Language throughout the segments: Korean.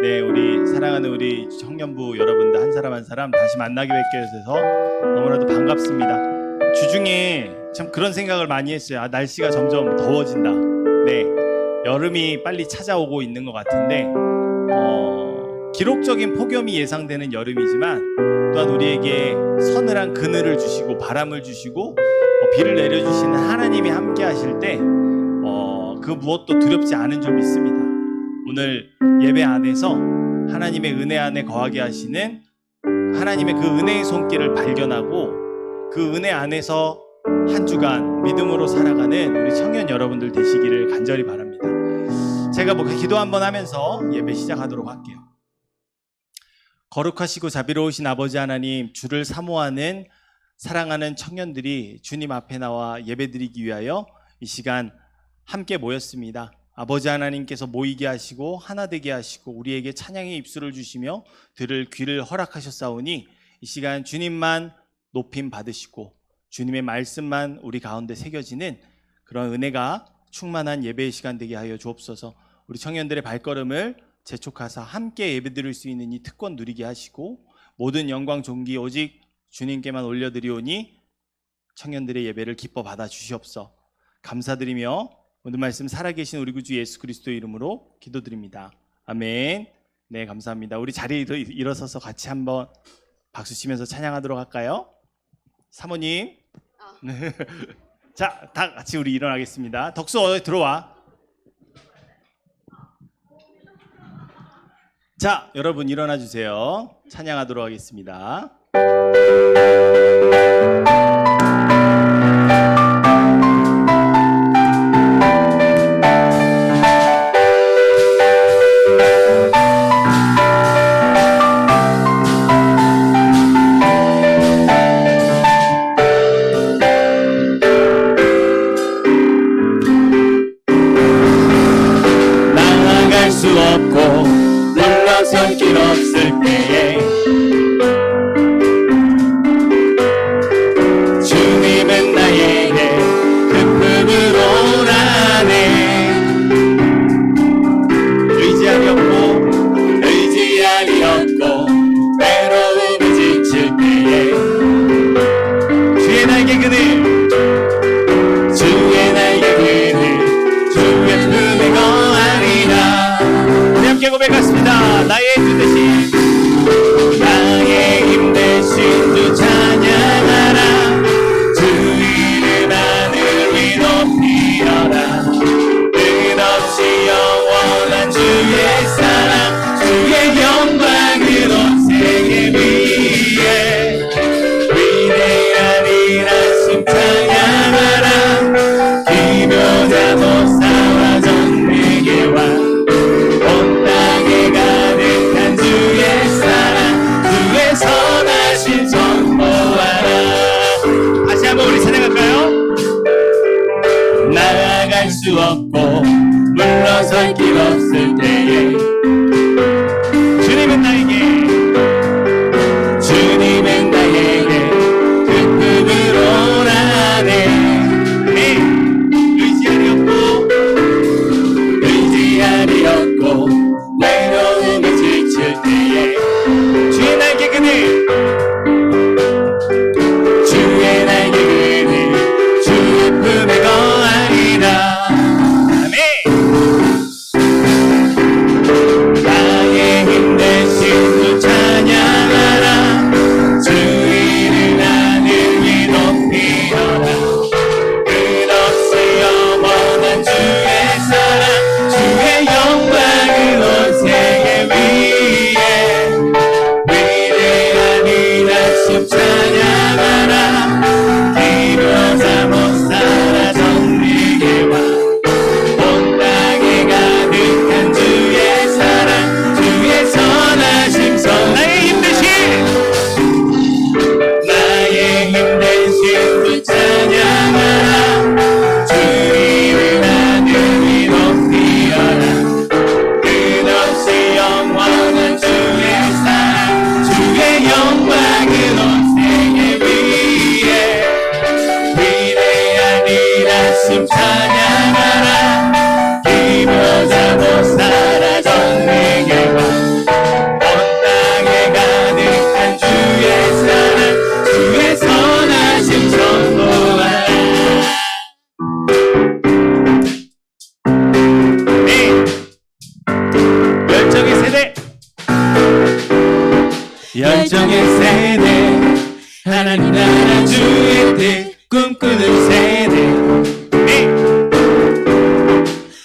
네, 우리 사랑하는 우리 청년부 여러분들 한 사람 한 사람 다시 만나게 뵙게 돼서 너무나도 반갑습니다. 주중에 참 그런 생각을 많이 했어요. 날씨가 점점 더워진다. 네, 여름이 빨리 찾아오고 있는 것 같은데 기록적인 폭염이 예상되는 여름이지만 또한 우리에게 서늘한 그늘을 주시고 바람을 주시고 비를 내려주시는 하나님이 함께 하실 때 그 무엇도 두렵지 않은 줄 믿습니다. 오늘 예배 안에서 하나님의 은혜 안에 거하게 하시는 하나님의 그 은혜의 손길을 발견하고 그 은혜 안에서 한 주간 믿음으로 살아가는 우리 청년 여러분들 되시기를 간절히 바랍니다. 제가 기도 한번 하면서 예배 시작하도록 할게요. 거룩하시고 자비로우신 아버지 하나님, 주를 사모하는 사랑하는 청년들이 주님 앞에 나와 예배드리기 위하여 이 시간 함께 모였습니다. 아버지 하나님께서 모이게 하시고 하나 되게 하시고 우리에게 찬양의 입술을 주시며 들을 귀를 허락하셨사오니 이 시간 주님만 높임 받으시고 주님의 말씀만 우리 가운데 새겨지는 그런 은혜가 충만한 예배의 시간 되게 하여 주옵소서. 우리 청년들의 발걸음을 재촉하사 함께 예배드릴 수 있는 이 특권 누리게 하시고 모든 영광 존귀 오직 주님께만 올려드리오니 청년들의 예배를 기뻐 받아 주시옵소서. 감사드리며 오늘 말씀 살아계신 우리 구주 예수 그리스도의 이름으로 기도드립니다. 아멘. 네, 감사합니다. 우리 자리에 일어서서 같이 한번 박수 치면서 찬양하도록 할까요? 사모님. 네. 자, 다 같이 우리 일어나겠습니다. 덕수 들어와. 자, 여러분 일어나 주세요. 찬양하도록 하겠습니다. 나아갈 수 없고 물러설 길 없을 때에 주님은 나에게 큰 품을 오라네. 의지함이 없고 외로움이 지칠 때에 주의 날개 그늘 주의 품에 거하리라. 우리 함께 고백하십니다. 나의 주 대신 나의 힘 대신 주 찬양하라. 주 이름 하늘 위 높이어라. 끝없이 영원한 주의 사랑 주의 영광으로 세계 위에 위대한 일하심 찬양하라. 기묘자 목사와 전내게와 온 땅에 가득한 열정의 세대, 하나님 나라 주의 뜻 꿈꾸는 세대,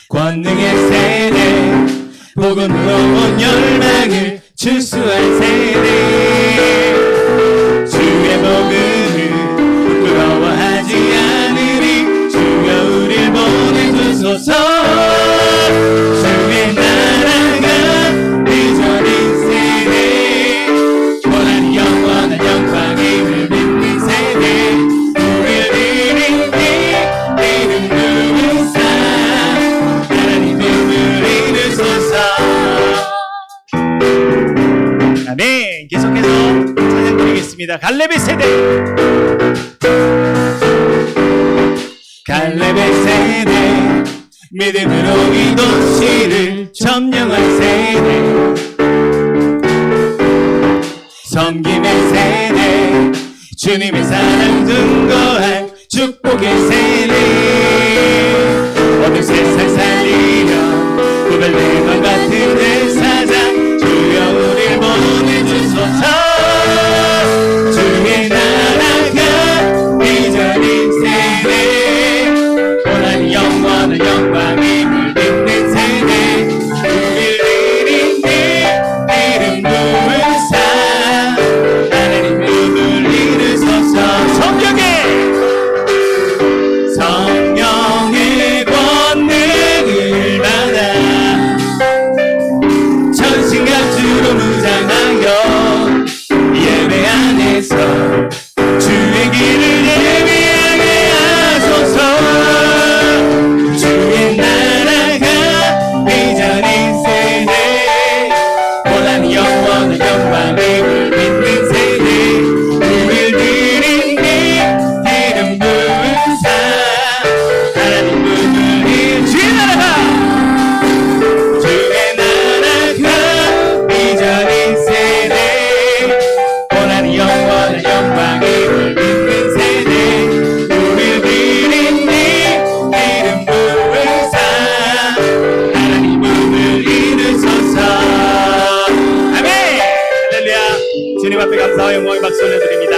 권능의 세대, 복음으로 온 열망을 출수할 세대, 주의 복음을 부끄러워하지 않으리, 주여 우릴 보내주소서. 주의 나라가 비전인 세대, 원하는 영원한 영광임을 믿는 세대, 우릴 드린 이름 부으사 하나님 꿈을 이루소서. 아멘. 계속해서 찬양 드리겠습니다. 갈렙의 세대, 갈렙의 세대, 믿음으로 이 도시를 점령한 세대, 섬김의 세대, 주님의 사랑 증거한 축복의 세대, 어둠 세상 살리며 구별된 같은 내 사장, 주여 우릴 보내주소서. 주의 나라가 비전인 세대, 원하는 영원한 영광임을 믿는 세대, 우릴 드린 이름 부으사 하나님 꿈을 이루소서. 성령의 권능을 받아 천신갑주로 무장하여 예배 안에서 주의 길을 예비하게 하소서. 주의 나라가 비전인 세대, 원하는 영원한 영광임을 믿는 세대, 우릴 드린 이름 부으사 하나님 꿈을 이룬 주의 나라가, 주의 나라가 비전인 세대, 원하는 영원한 영광임을 믿는 세대, 우릴 드린 이름 부으사 하나님 꿈을 이루소서. 아멘. 할렐루야. 주님 앞에 감사와 영광의 박수 올려드립니다.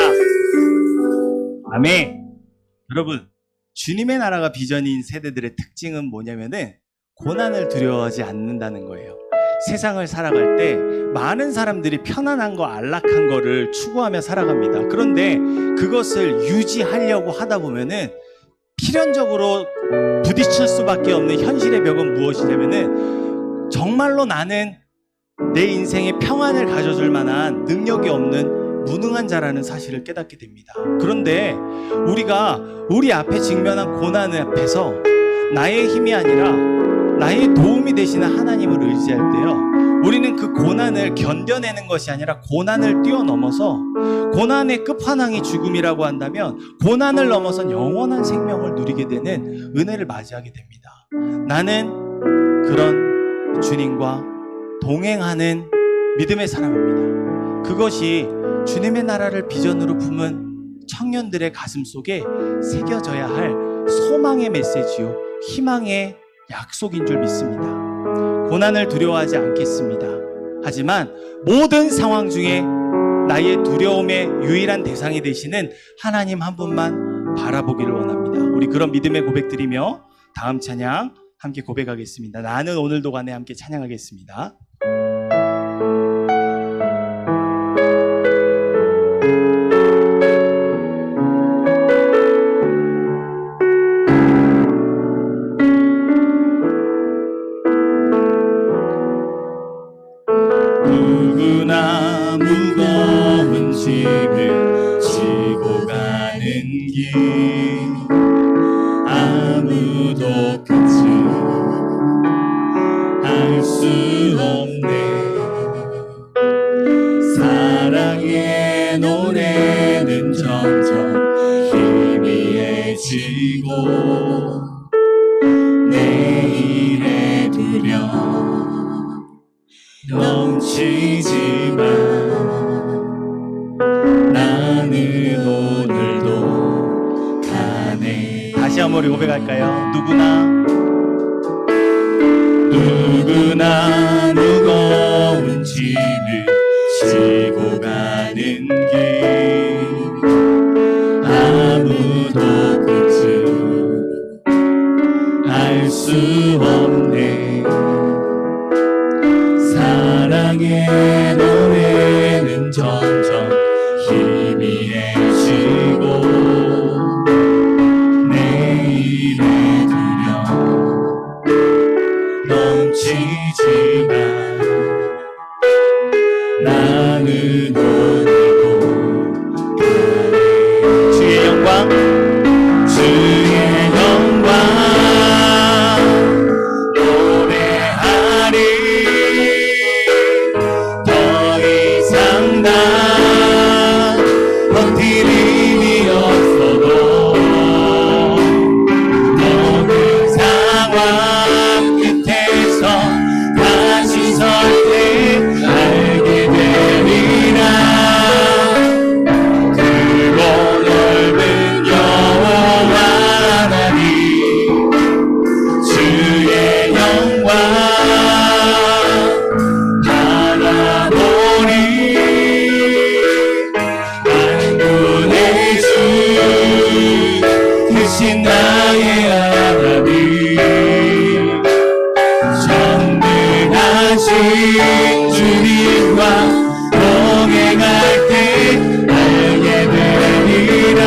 아멘. 여러분, 주님의 나라가 비전인 세대들의 특징은 뭐냐면은 고난을 두려워하지 않는다는 거예요. 세상을 살아갈 때 많은 사람들이 편안한 거, 안락한 거를 추구하며 살아갑니다. 그런데 그것을 유지하려고 하다 보면은 필연적으로 부딪힐 수밖에 없는 현실의 벽은 무엇이냐면은 정말로 나는 내 인생에 평안을 가져줄 만한 능력이 없는 무능한 자라는 사실을 깨닫게 됩니다. 그런데 우리가 우리 앞에 직면한 고난 앞에서 나의 힘이 아니라 나의 도움이 되시는 하나님을 의지할 때요, 우리는 그 고난을 견뎌내는 것이 아니라 고난을 뛰어넘어서, 고난의 끝판왕이 죽음이라고 한다면 고난을 넘어선 영원한 생명을 누리게 되는 은혜를 맞이하게 됩니다. 나는 그런 주님과 동행하는 믿음의 사람입니다. 그것이 주님의 나라를 비전으로 품은 청년들의 가슴 속에 새겨져야 할 소망의 메시지요, 희망의 약속인 줄 믿습니다. 고난을 두려워하지 않겠습니다. 하지만 모든 상황 중에 나의 두려움의 유일한 대상이 되시는 하나님 한 분만 바라보기를 원합니다. 우리 그런 믿음의 고백드리며 다음 찬양 함께 고백하겠습니다. 나는 오늘도 간에 함께 찬양하겠습니다. 누구나 무거운 짐을 지고 가는 길, 아무도 끝을 알 수 없네. 사랑의 노래는 점점 희미해지고 내일의 두려움 넘치지만 나는 오늘도 가네. 다시 한번 우리 고백할까요? 누구나 무거운 짐을 지고 가 나의 노래는 점점 희미해지고 내 입에 들려 넘치지만 나는 오늘도 주의 영광 주의 영광 노래하리 더 이상 난 버틸 힘이 없어도 모든 상황 끝에서 다시 설 때 알게 되리라 크고 넓은 여호와 하나님 주의 영광 바라보니 만군의 주 크신 나의 하나님 전능하신 주님과 동행할 때 알게 되리라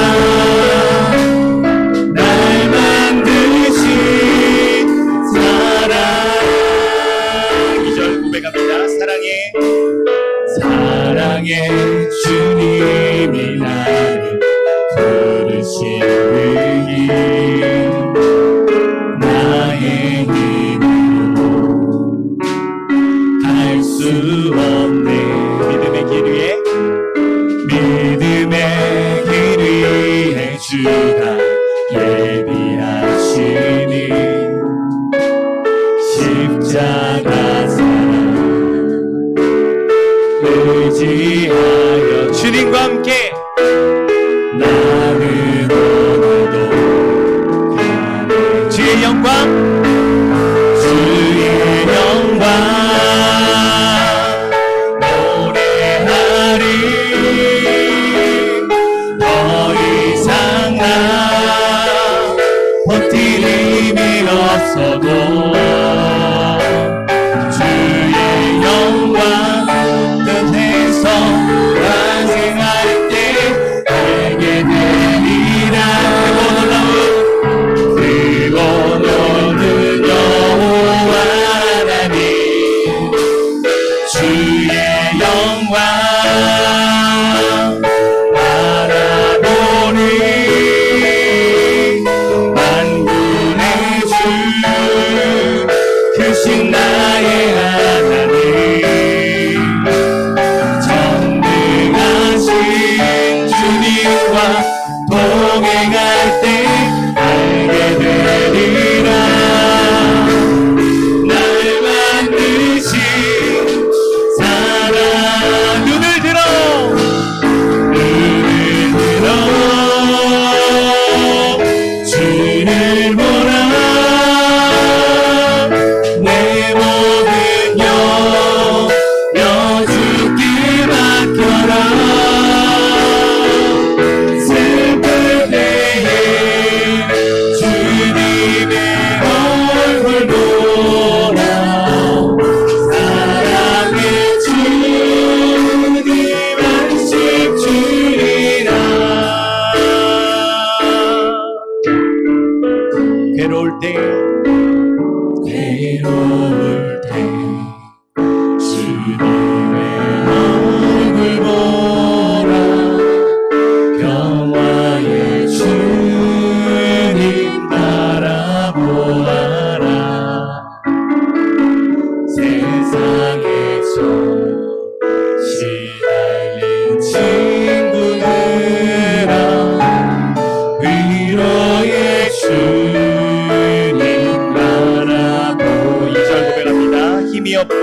날 만드신 사랑 2절 고백합니다. 사랑의 주님이 나를 부르신 그길 나의 힘으로 갈 수 없네 믿음의 길 위에 믿음의 길 위에 주가 예비하시니 십자가 사랑 의지하여 주님과 함께 나는 오늘도 가네 주의 영광 주의 영광 노래하리 더 이상 나 버틸 힘이 없어도 주의 영광 뜻에서 완성할 때 알게 되리라 크고 넓은 여호와 하나님 주의 영광 바라보니 만군의 주 크신 나의 하나님 전능하신 주님과 동행할 때 알게 되리라 날 만드신 사랑 눈을 들어 주를 보라 내 모든 여 주께 맡겨라 슬플 때에 주님의 얼굴 보라 사랑의 주님 안식 주리라 괴로울 때 주님의 얼굴 보라 평화의 주님 바라보아라 세상에서 시달린 친구들아 위로의 주님 바라보 2절 고백합니다. 힘이 없고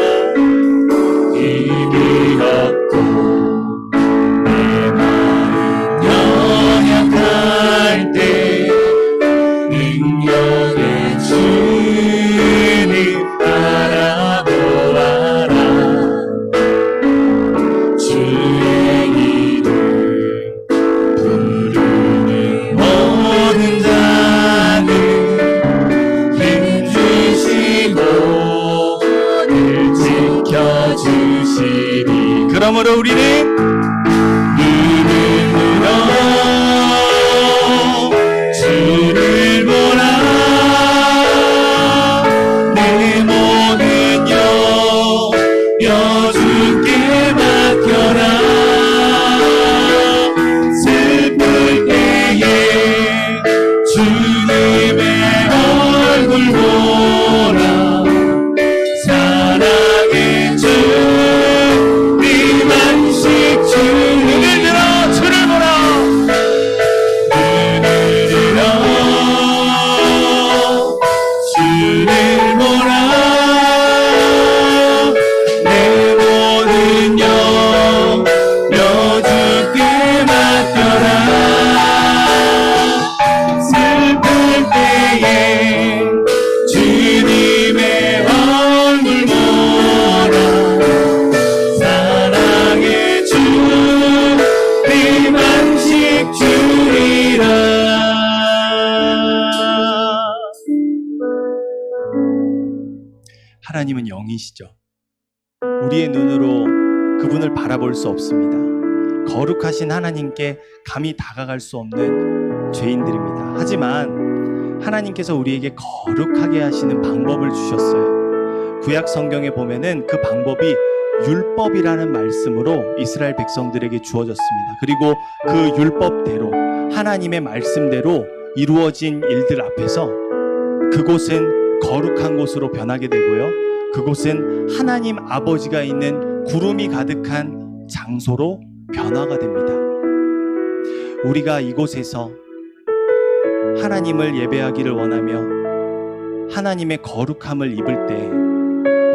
그러므로 우리는 주를 보라 내 모든 여주께 맡겨라 슬플 때에 주님의 얼굴 보라 사랑의 주 네 만식 주 눈을 들어 주를 보라 주를 보라 내 모든 여주께 맡겨라 슬플 때에 주님의 얼굴 보라 사랑의 주 네 만식 주리라 하나님은 영이시죠. 우리의 눈으로 그분을 바라볼 수 없습니다. 거룩하신 하나님께 감히 다가갈 수 없는 죄인들입니다. 하지만 하나님께서 우리에게 거룩하게 하시는 방법을 주셨어요. 구약 성경에 보면은 그 방법이 율법이라는 말씀으로 이스라엘 백성들에게 주어졌습니다. 그리고 그 율법대로 하나님의 말씀대로 이루어진 일들 앞에서 그곳은 거룩한 곳으로 변하게 되고요. 그곳은 하나님 아버지가 있는 구름이 가득한 장소로 변화가 됩니다. 우리가 이곳에서 하나님을 예배하기를 원하며 하나님의 거룩함을 입을 때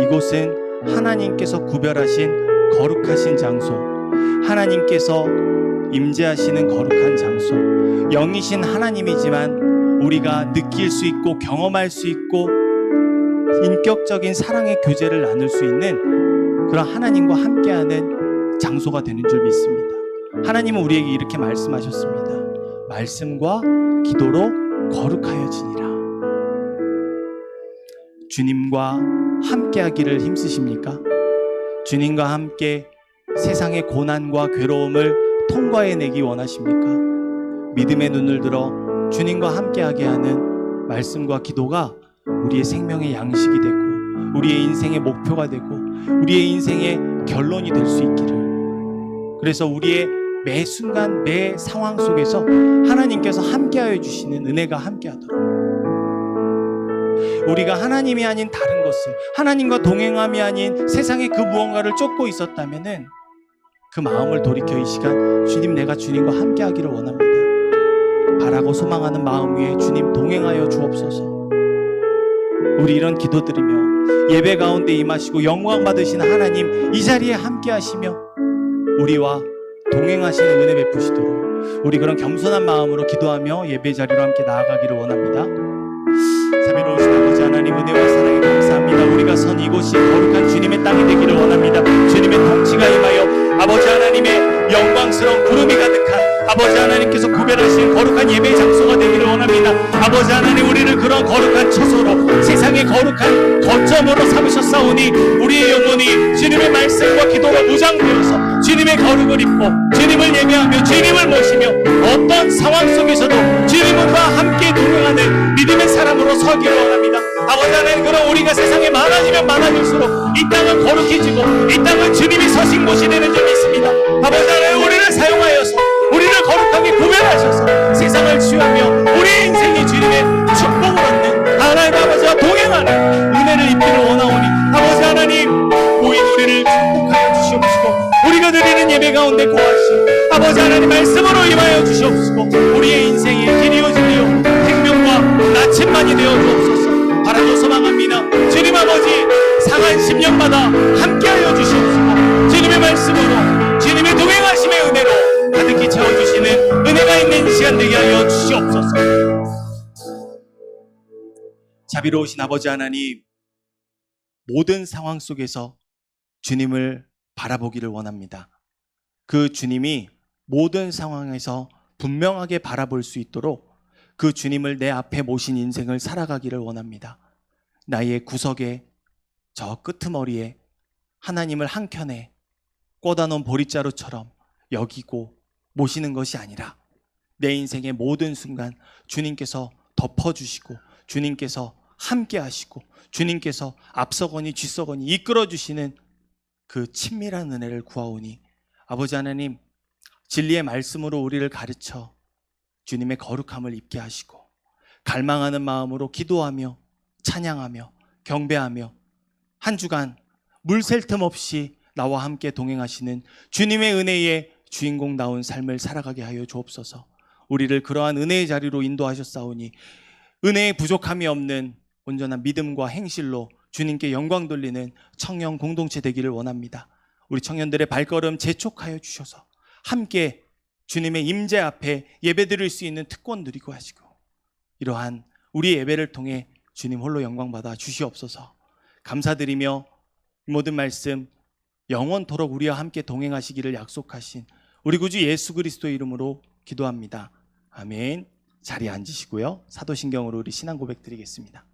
이곳은 하나님께서 구별하신 거룩하신 장소, 하나님께서 임재하시는 거룩한 장소, 영이신 하나님이지만 우리가 느낄 수 있고 경험할 수 있고 인격적인 사랑의 교제를 나눌 수 있는 그런 하나님과 함께하는 장소가 되는 줄 믿습니다. 하나님은 우리에게 이렇게 말씀하셨습니다. 말씀과 기도로 거룩하여지니라. 주님과 함께하기를 힘쓰십니까? 주님과 함께 세상의 고난과 괴로움을 통과해내기 원하십니까? 믿음의 눈을 들어 주님과 함께하게 하는 말씀과 기도가 우리의 생명의 양식이 되고 우리의 인생의 목표가 되고 우리의 인생의 결론이 될 수 있기를. 그래서 우리의 매 순간 매 상황 속에서 하나님께서 함께하여 주시는 은혜가 함께하도록 우리가 하나님이 아닌 다른 것을, 하나님과 동행함이 아닌 세상의 그 무언가를 쫓고 있었다면은 그 마음을 돌이켜 이 시간 주님, 내가 주님과 함께하기를 원합니다. 바라고 소망하는 마음 위에 주님 동행하여 주옵소서. 우리 이런 기도드리며 예배 가운데 임하시고 영광 받으시는 하나님, 이 자리에 함께하시며 우리와 동행하시는 은혜 베푸시도록 우리 그런 겸손한 마음으로 기도하며 예배 자리로 함께 나아가기를 원합니다. 자비로우신 아버지 하나님, 은혜와 사랑에 감사합니다. 우리가 선 이곳이 거룩한 주님의 땅이 되기를 원합니다. 주님의 통치가 임하여 아버지 하나님의 영광스러운 구름이 가득한 아버지 하나님께서 구별하신 거룩한 예배 장소가 되기를 원합니다. 아버지 하나님, 우리를 그런 거룩한 처소로, 세상의 거룩한 거점으로 삼으셨사오니 우리의 영혼이 주님의 말씀과 기도로 무장되어서 주님의 거룩을 입고 주님을 예배하며 주님을 모시며 어떤 상황 속에서도 주님과 함께 동행하는 믿음의 사람으로 서기를 원합니다. 아버지 하나님, 그럼 우리가 세상에 많아지면 많아질수록 이 땅은 거룩해지고 이 땅은 주님이 서신 곳이 되는 줄 믿습니다. 아버지 하나님, 우리를 사용하여서 우리를 거룩하게 구별하셔서 세상을 치유하며 우리의 인생이 주님의 축복을 얻는 하나님 아버지와 동행하는 은혜를 입기를 원하오니 아버지 하나님, 모인 우리를 축복하여 주시옵시고 우리가 드리는 예배 가운데 고하시고 아버지 하나님 말씀으로 임하여 주시옵시고 우리의 인생이 길이어지며 생명과 나침반이 되어 주옵소서. 바라고 소망합니다. 주님 아버지, 상한 10년마다 함께하여 주시옵시고 주님의 말씀으로 주님의 동행하심의 은혜로 가득히 채워주시는 은혜가 있는 시간 되게 하여 주시옵소서. 자비로우신 아버지 하나님, 모든 상황 속에서 주님을 바라보기를 원합니다. 그 주님이 모든 상황에서 분명하게 바라볼 수 있도록 그 주님을 내 앞에 모신 인생을 살아가기를 원합니다. 나의 구석에 저 끄트머리에 하나님을 한켠에 꽂아놓은 보릿자루처럼 여기고 모시는 것이 아니라 내 인생의 모든 순간 주님께서 덮어주시고 주님께서 함께 하시고 주님께서 앞서거니 뒤서거니 이끌어주시는 그 친밀한 은혜를 구하오니 아버지 하나님, 진리의 말씀으로 우리를 가르쳐 주님의 거룩함을 입게 하시고 갈망하는 마음으로 기도하며 찬양하며 경배하며 한 주간 물 샐 틈 없이 나와 함께 동행하시는 주님의 은혜의 주인공다운 삶을 살아가게 하여 주옵소서. 우리를 그러한 은혜의 자리로 인도하셨사오니 은혜의 부족함이 없는 온전한 믿음과 행실로 주님께 영광 돌리는 청년 공동체 되기를 원합니다. 우리 청년들의 발걸음 재촉하여 주셔서 함께 주님의 임재 앞에 예배드릴 수 있는 특권 누리고 하시고 이러한 우리 예배를 통해 주님 홀로 영광 받아 주시옵소서. 감사드리며 이 모든 말씀 영원토록 우리와 함께 동행하시기를 약속하신 우리 구주 예수 그리스도의 이름으로 기도합니다. 아멘. 자리에 앉으시고요. 사도신경으로 우리 신앙 고백 드리겠습니다.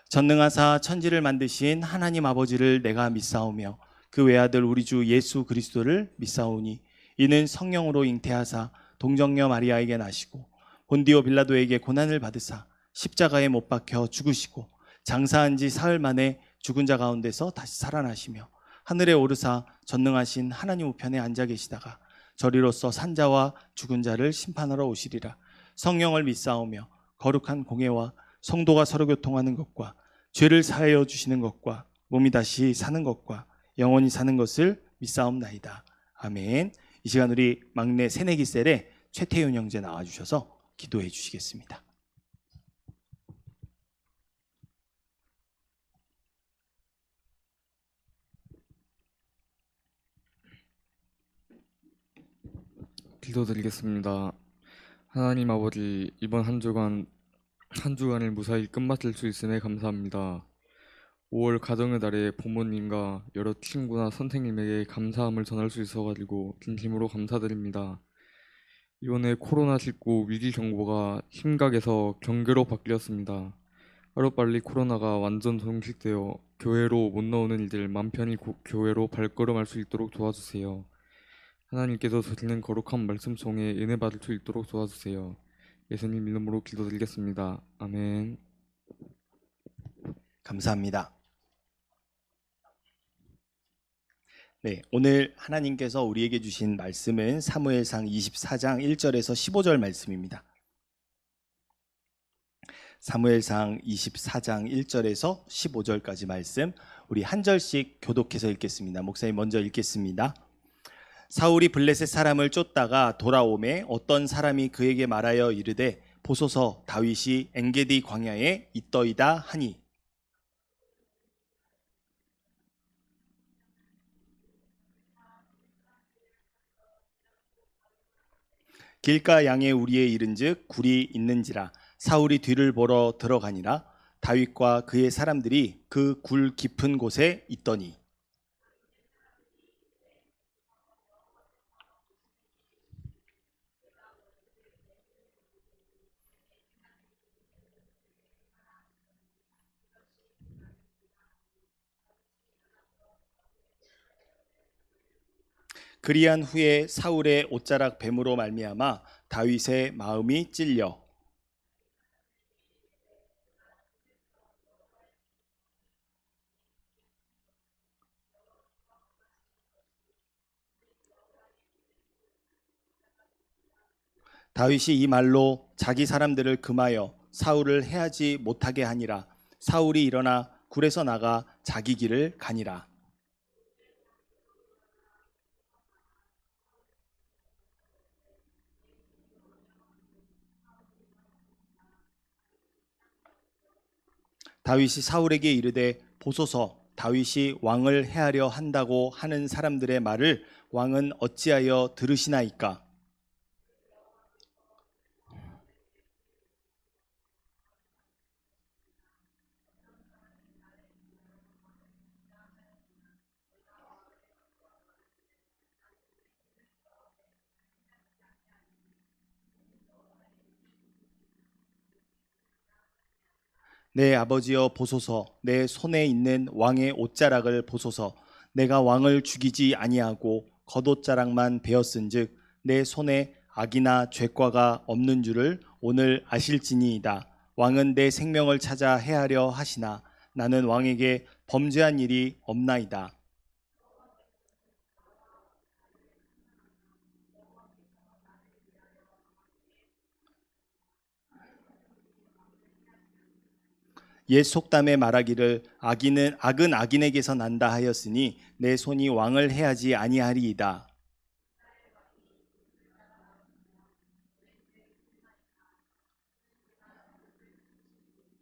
전능하사 천지를 만드신 하나님 아버지를 내가 믿사오며 그 외아들 우리 주 예수 그리스도를 믿사오니 이는 성령으로 잉태하사 동정녀 마리아에게 나시고 본디오 빌라도에게 고난을 받으사 십자가에 못 박혀 죽으시고 장사한 지 사흘 만에 죽은 자 가운데서 다시 살아나시며 하늘에 오르사 전능하신 하나님 우편에 앉아 계시다가 저리로서 산자와 죽은 자를 심판하러 오시리라. 성령을 믿사오며 거룩한 공예와 성도가 서로 교통하는 것과 죄를 사하여 주시는 것과 몸이 다시 사는 것과 영원히 사는 것을 믿사옵나이다. 아멘. 이 시간 우리 막내 새내기 셀의 최태윤 형제 나와주셔서 기도해 주시겠습니다. 기도드리겠습니다. 하나님 아버지, 이번 한 주간을 무사히 끝마칠 수 있음에 감사합니다. 5월 가정의 달에 부모님과 여러 친구나 선생님에게 감사함을 전할 수 있어가지고 진심으로 감사드립니다. 이번에 코로나19 위기 경보가 심각해서 경계로 바뀌었습니다. 하루빨리 코로나가 완전 종식되어 교회로 못 나오는 이들 맘 편히 교회로 발걸음할 수 있도록 도와주세요. 하나님께서 드리는 거룩한 말씀 속에 은혜 받을 수 있도록 도와주세요. 예수님 이름으로 기도드리겠습니다. 아멘. 감사합니다. 네, 오늘 하나님께서 우리에게 주신 말씀은 사무엘상 24장 1절에서 15절 말씀입니다. 사무엘상 24장 1절에서 15절까지 말씀 우리 한 절씩 교독해서 읽겠습니다. 목사님 먼저 읽겠습니다. 사울이 블레셋 사람을 쫓다가 돌아오매 어떤 사람이 그에게 말하여 이르되 보소서 다윗이 엔게디 광야에 있더이다 하니 길가 양의 우리에 이른즉 굴이 있는지라 사울이 뒤를 보러 들어가니라 다윗과 그의 사람들이 그 굴 깊은 곳에 있더니 그리한 후에 사울의 옷자락 뱀으로 말미암아 다윗의 마음이 찔려 다윗이 이 말로 자기 사람들을 금하여 사울을 해하지 못하게 하니라. 사울이 일어나 굴에서 나가 자기 길을 가니라. 다윗이 사울에게 이르되 보소서 다윗이 왕을 해하려 한다고 하는 사람들의 말을 왕은 어찌하여 들으시나이까? 내 아버지여 보소서 내 손에 있는 왕의 옷자락을 보소서 내가 왕을 죽이지 아니하고 겉옷자락만 베었은즉 내 손에 악이나 죄과가 없는 줄을 오늘 아실지니이다. 왕은 내 생명을 찾아 해하려 하시나 나는 왕에게 범죄한 일이 없나이다. 옛 속담에 말하기를 악은 악인에게서 난다 하였으니 내 손이 왕을 해하지 아니하리이다.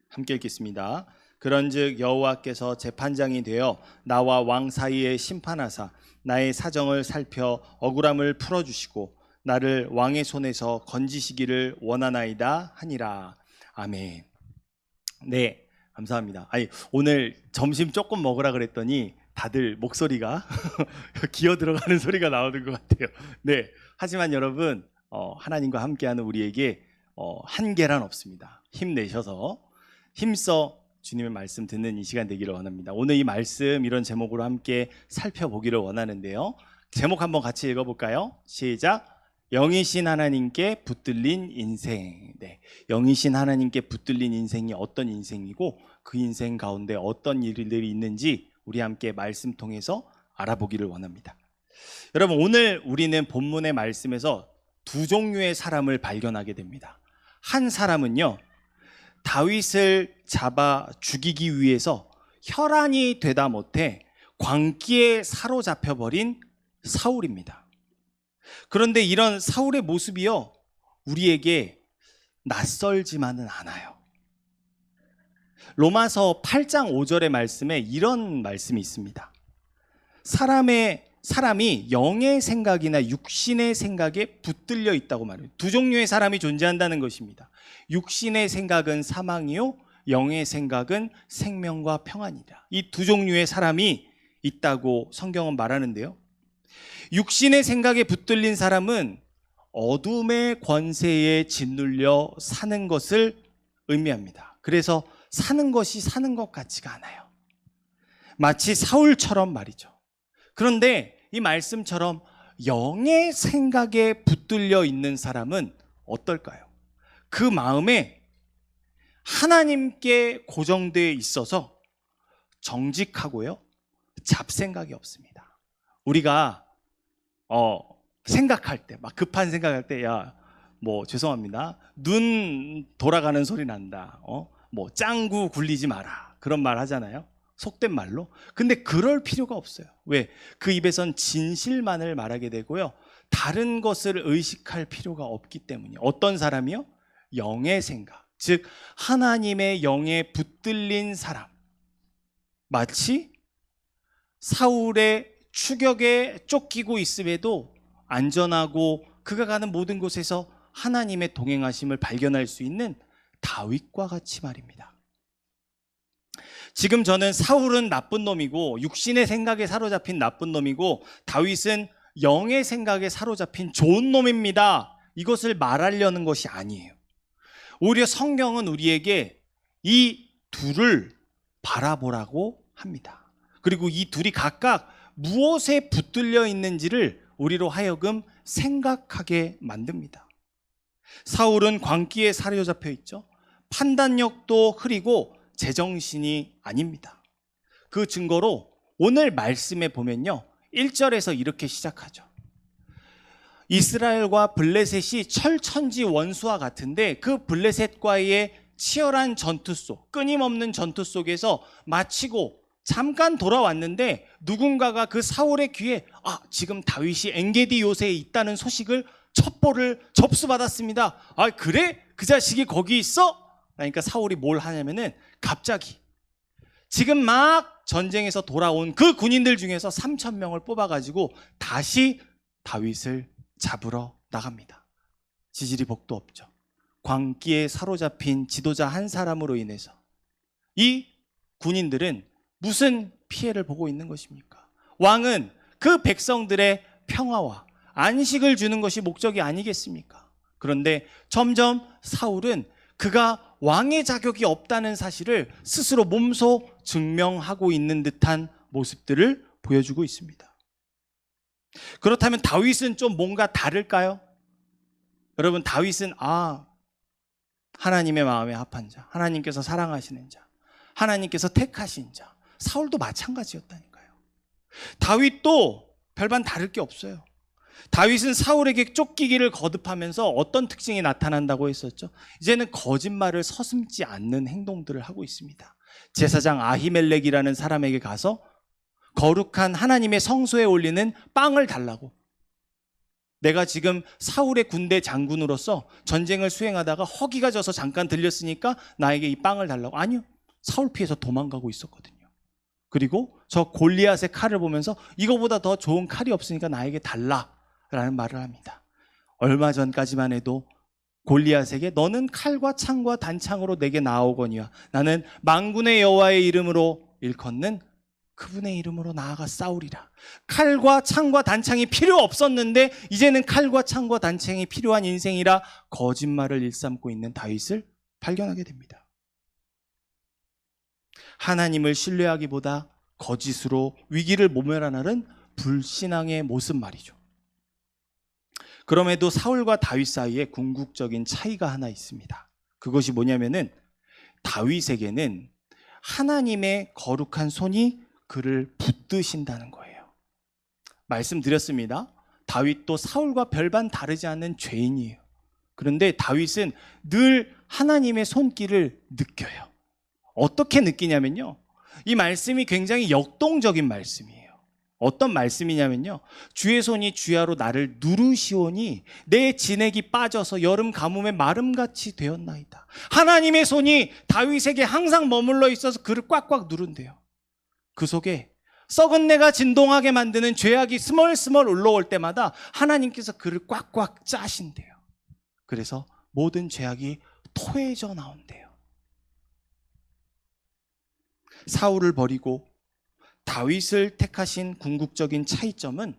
함께 읽겠습니다. 그런즉 여호와께서 재판장이 되어 나와 왕 사이에 심판하사 나의 사정을 살펴 억울함을 풀어주시고 나를 왕의 손에서 건지시기를 원하나이다 하니라. 아멘. 네, 감사합니다. 오늘 점심 조금 먹으라 그랬더니 다들 목소리가 기어 들어가는 소리가 나오는 것 같아요. 네, 하지만 여러분 하나님과 함께하는 우리에게 한계란 없습니다. 힘내셔서 힘써 주님의 말씀 듣는 이 시간 되기를 원합니다. 오늘 이 말씀 이런 제목으로 함께 살펴보기를 원하는데요. 제목 한번 같이 읽어볼까요? 시작. 영이신 하나님께 붙들린 인생. 네, 영이신 하나님께 붙들린 인생이 어떤 인생이고 그 인생 가운데 어떤 일들이 있는지 우리 함께 말씀 통해서 알아보기를 원합니다. 여러분, 오늘 우리는 본문의 말씀에서 두 종류의 사람을 발견하게 됩니다. 한 사람은요, 다윗을 잡아 죽이기 위해서 혈안이 되다 못해 광기에 사로잡혀 버린 사울입니다. 그런데 이런 사울의 모습이요, 우리에게 낯설지만은 않아요. 로마서 8장 5절의 말씀에 이런 말씀이 있습니다. 사람이 영의 생각이나 육신의 생각에 붙들려 있다고 말해요. 두 종류의 사람이 존재한다는 것입니다. 육신의 생각은 사망이요, 영의 생각은 생명과 평안이라. 이 두 종류의 사람이 있다고 성경은 말하는데요. 육신의 생각에 붙들린 사람은 어둠의 권세에 짓눌려 사는 것을 의미합니다. 그래서 사는 것이 사는 것 같지가 않아요. 마치 사울처럼 말이죠. 그런데 이 말씀처럼 영의 생각에 붙들려 있는 사람은 어떨까요? 그 마음에 하나님께 고정되어 있어서 정직하고요, 잡생각이 없습니다. 우리가 생각할 때, 막 급한 생각할 때, 죄송합니다, 눈 돌아가는 소리 난다, 짱구 굴리지 마라, 그런 말 하잖아요, 속된 말로. 근데 그럴 필요가 없어요. 왜? 그 입에선 진실만을 말하게 되고요, 다른 것을 의식할 필요가 없기 때문이에요. 어떤 사람이요? 영의 생각, 즉 하나님의 영에 붙들린 사람. 마치 사울의 추격에 쫓기고 있음에도 안전하고 그가 가는 모든 곳에서 하나님의 동행하심을 발견할 수 있는 다윗과 같이 말입니다. 지금 저는 사울은 나쁜 놈이고 육신의 생각에 사로잡힌 나쁜 놈이고 다윗은 영의 생각에 사로잡힌 좋은 놈입니다, 이것을 말하려는 것이 아니에요. 오히려 성경은 우리에게 이 둘을 바라보라고 합니다. 그리고 이 둘이 각각 무엇에 붙들려 있는지를 우리로 하여금 생각하게 만듭니다. 사울은 광기에 사로잡혀 있죠. 판단력도 흐리고 제정신이 아닙니다. 그 증거로 오늘 말씀에 보면요, 1절에서 이렇게 시작하죠. 이스라엘과 블레셋이 철천지 원수와 같은데 그 블레셋과의 치열한 전투 속, 끊임없는 전투 속에서 마치고 잠깐 돌아왔는데 누군가가 그 사울의 귀에 지금 다윗이 엔게디 요새에 있다는 소식을 첩보를 접수받았습니다. 그래? 그 자식이 거기 있어? 그러니까 사울이 뭘 하냐면은 갑자기 지금 막 전쟁에서 돌아온 그 군인들 중에서 3,000명을 뽑아가지고 다시 다윗을 잡으러 나갑니다. 지지리 복도 없죠. 광기에 사로잡힌 지도자 한 사람으로 인해서 이 군인들은 무슨 피해를 보고 있는 것입니까? 왕은 그 백성들의 평화와 안식을 주는 것이 목적이 아니겠습니까? 그런데 점점 사울은 그가 왕의 자격이 없다는 사실을 스스로 몸소 증명하고 있는 듯한 모습들을 보여주고 있습니다. 그렇다면 다윗은 좀 뭔가 다를까요? 여러분, 다윗은 하나님의 마음에 합한 자, 하나님께서 사랑하시는 자, 하나님께서 택하신 자. 사울도 마찬가지였다니까요. 다윗도 별반 다를 게 없어요. 다윗은 사울에게 쫓기기를 거듭하면서 어떤 특징이 나타난다고 했었죠? 이제는 거짓말을 서슴지 않는 행동들을 하고 있습니다. 제사장 아히멜렉이라는 사람에게 가서 거룩한 하나님의 성소에 올리는 빵을 달라고. 내가 지금 사울의 군대 장군으로서 전쟁을 수행하다가 허기가 져서 잠깐 들렸으니까 나에게 이 빵을 달라고. 아니요, 사울 피해서 도망가고 있었거든요. 그리고 저 골리앗의 칼을 보면서 이거보다 더 좋은 칼이 없으니까 나에게 달라라는 말을 합니다. 얼마 전까지만 해도 골리앗에게 너는 칼과 창과 단창으로 내게 나아오거니와 나는 만군의 여호와의 이름으로 일컫는 그분의 이름으로 나아가 싸우리라. 칼과 창과 단창이 필요 없었는데 이제는 칼과 창과 단창이 필요한 인생이라 거짓말을 일삼고 있는 다윗을 발견하게 됩니다. 하나님을 신뢰하기보다 거짓으로 위기를 모면하는 불신앙의 모습 말이죠. 그럼에도 사울과 다윗 사이에 궁극적인 차이가 하나 있습니다. 그것이 뭐냐면은 다윗에게는 하나님의 거룩한 손이 그를 붙드신다는 거예요. 말씀드렸습니다. 다윗도 사울과 별반 다르지 않은 죄인이에요. 그런데 다윗은 늘 하나님의 손길을 느껴요. 어떻게 느끼냐면요, 이 말씀이 굉장히 역동적인 말씀이에요. 어떤 말씀이냐면요, 주의 손이 주야로 나를 누르시오니 내 진액이 빠져서 여름 가뭄에 마름같이 되었나이다. 하나님의 손이 다윗에게 항상 머물러 있어서 그를 꽉꽉 누른대요. 그 속에 썩은 내가 진동하게 만드는 죄악이 스멀스멀 올라올 때마다 하나님께서 그를 꽉꽉 짜신대요. 그래서 모든 죄악이 토해져 나온대요. 사울을 버리고 다윗을 택하신 궁극적인 차이점은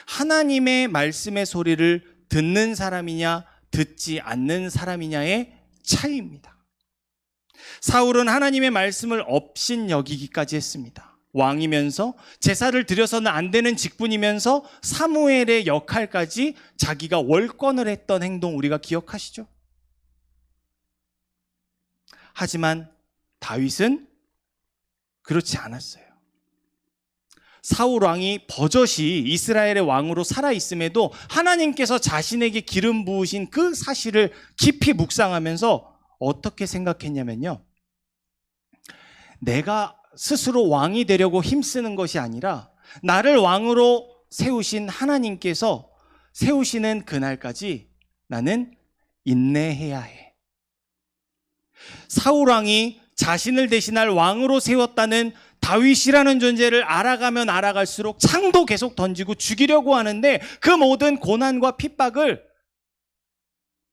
하나님의 말씀의 소리를 듣는 사람이냐 듣지 않는 사람이냐의 차이입니다. 사울은 하나님의 말씀을 업신여기기까지 했습니다. 왕이면서 제사를 드려서는 안 되는 직분이면서 사무엘의 역할까지 자기가 월권을 했던 행동 우리가 기억하시죠? 하지만 다윗은 그렇지 않았어요. 사울 왕이 버젓이 이스라엘의 왕으로 살아있음에도 하나님께서 자신에게 기름 부으신 그 사실을 깊이 묵상하면서 어떻게 생각했냐면요, 내가 스스로 왕이 되려고 힘쓰는 것이 아니라 나를 왕으로 세우신 하나님께서 세우시는 그날까지 나는 인내해야 해. 사울 왕이 자신을 대신할 왕으로 세웠다는 다윗이라는 존재를 알아가면 알아갈수록 창도 계속 던지고 죽이려고 하는데 그 모든 고난과 핍박을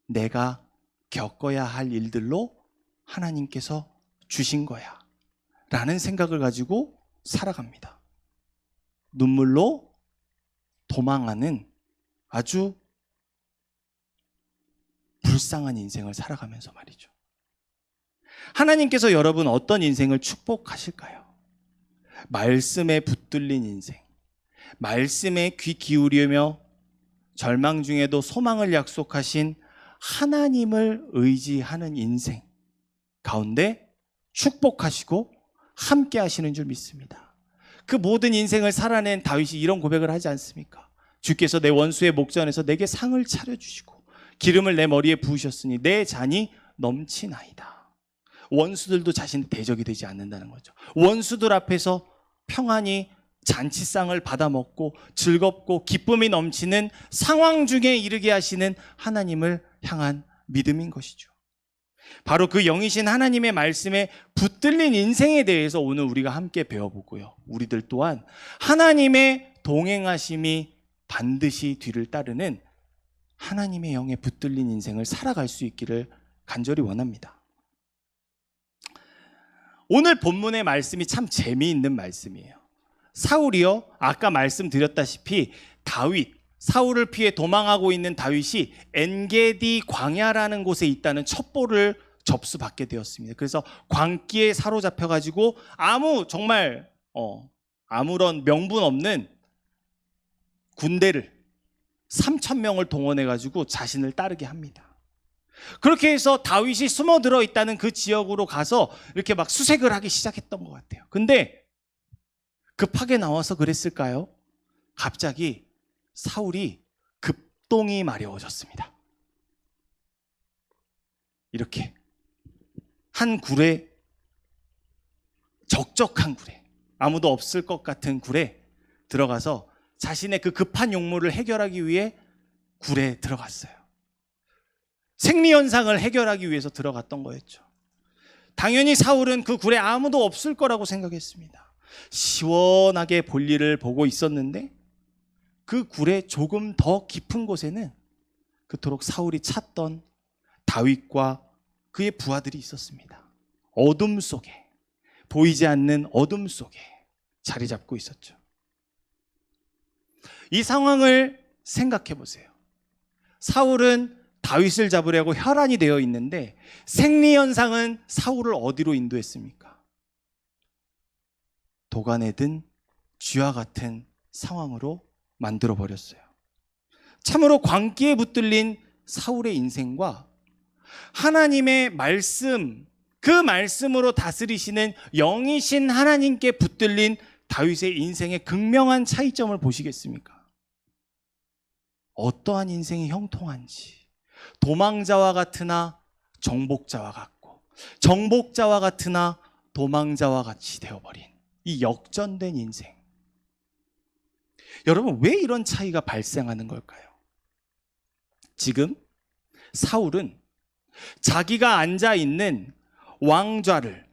내가 겪어야 할 일들로 하나님께서 주신 거야 라는 생각을 가지고 살아갑니다. 눈물로 도망하는 아주 불쌍한 인생을 살아가면서 말이죠. 하나님께서 여러분 어떤 인생을 축복하실까요? 말씀에 붙들린 인생, 말씀에 귀 기울이며 절망 중에도 소망을 약속하신 하나님을 의지하는 인생 가운데 축복하시고 함께 하시는 줄 믿습니다. 그 모든 인생을 살아낸 다윗이 이런 고백을 하지 않습니까? 주께서 내 원수의 목전에서 내게 상을 차려주시고 기름을 내 머리에 부으셨으니 내 잔이 넘치나이다. 원수들도 자신의 대적이 되지 않는다는 거죠. 원수들 앞에서 평안히 잔치상을 받아먹고 즐겁고 기쁨이 넘치는 상황 중에 이르게 하시는 하나님을 향한 믿음인 것이죠. 바로 그 영이신 하나님의 말씀에 붙들린 인생에 대해서 오늘 우리가 함께 배워보고요, 우리들 또한 하나님의 동행하심이 반드시 뒤를 따르는 하나님의 영에 붙들린 인생을 살아갈 수 있기를 간절히 원합니다. 오늘 본문의 말씀이 참 재미있는 말씀이에요. 사울이요, 아까 말씀드렸다시피 다윗, 사울을 피해 도망하고 있는 다윗이 엔게디 광야라는 곳에 있다는 첩보를 접수받게 되었습니다. 그래서 광기에 사로잡혀가지고 정말 아무런 명분 없는 군대를 3,000명을 동원해 가지고 자신을 따르게 합니다. 그렇게 해서 다윗이 숨어들어 있다는 그 지역으로 가서 이렇게 막 수색을 하기 시작했던 것 같아요. 근데 급하게 나와서 그랬을까요? 갑자기 사울이 급동이 마려워졌습니다. 이렇게 한 굴에, 적적한 굴에, 아무도 없을 것 같은 굴에 들어가서 자신의 그 급한 용무를 해결하기 위해 굴에 들어갔어요. 생리현상을 해결하기 위해서 들어갔던 거였죠. 당연히 사울은 그 굴에 아무도 없을 거라고 생각했습니다. 시원하게 볼일을 보고 있었는데 그 굴의 조금 더 깊은 곳에는 그토록 사울이 찾던 다윗과 그의 부하들이 있었습니다. 어둠 속에, 보이지 않는 어둠 속에 자리 잡고 있었죠. 이 상황을 생각해 보세요. 사울은 다윗을 잡으려고 혈안이 되어 있는데 생리현상은 사울을 어디로 인도했습니까? 도간에 든 쥐와 같은 상황으로 만들어 버렸어요. 참으로 광기에 붙들린 사울의 인생과 하나님의 말씀, 그 말씀으로 다스리시는 영이신 하나님께 붙들린 다윗의 인생의 극명한 차이점을 보시겠습니까? 어떠한 인생이 형통한지, 도망자와 같으나 정복자와 같고, 정복자와 같으나 도망자와 같이 되어버린 이 역전된 인생. 여러분, 왜 이런 차이가 발생하는 걸까요? 지금 사울은 자기가 앉아있는 왕좌를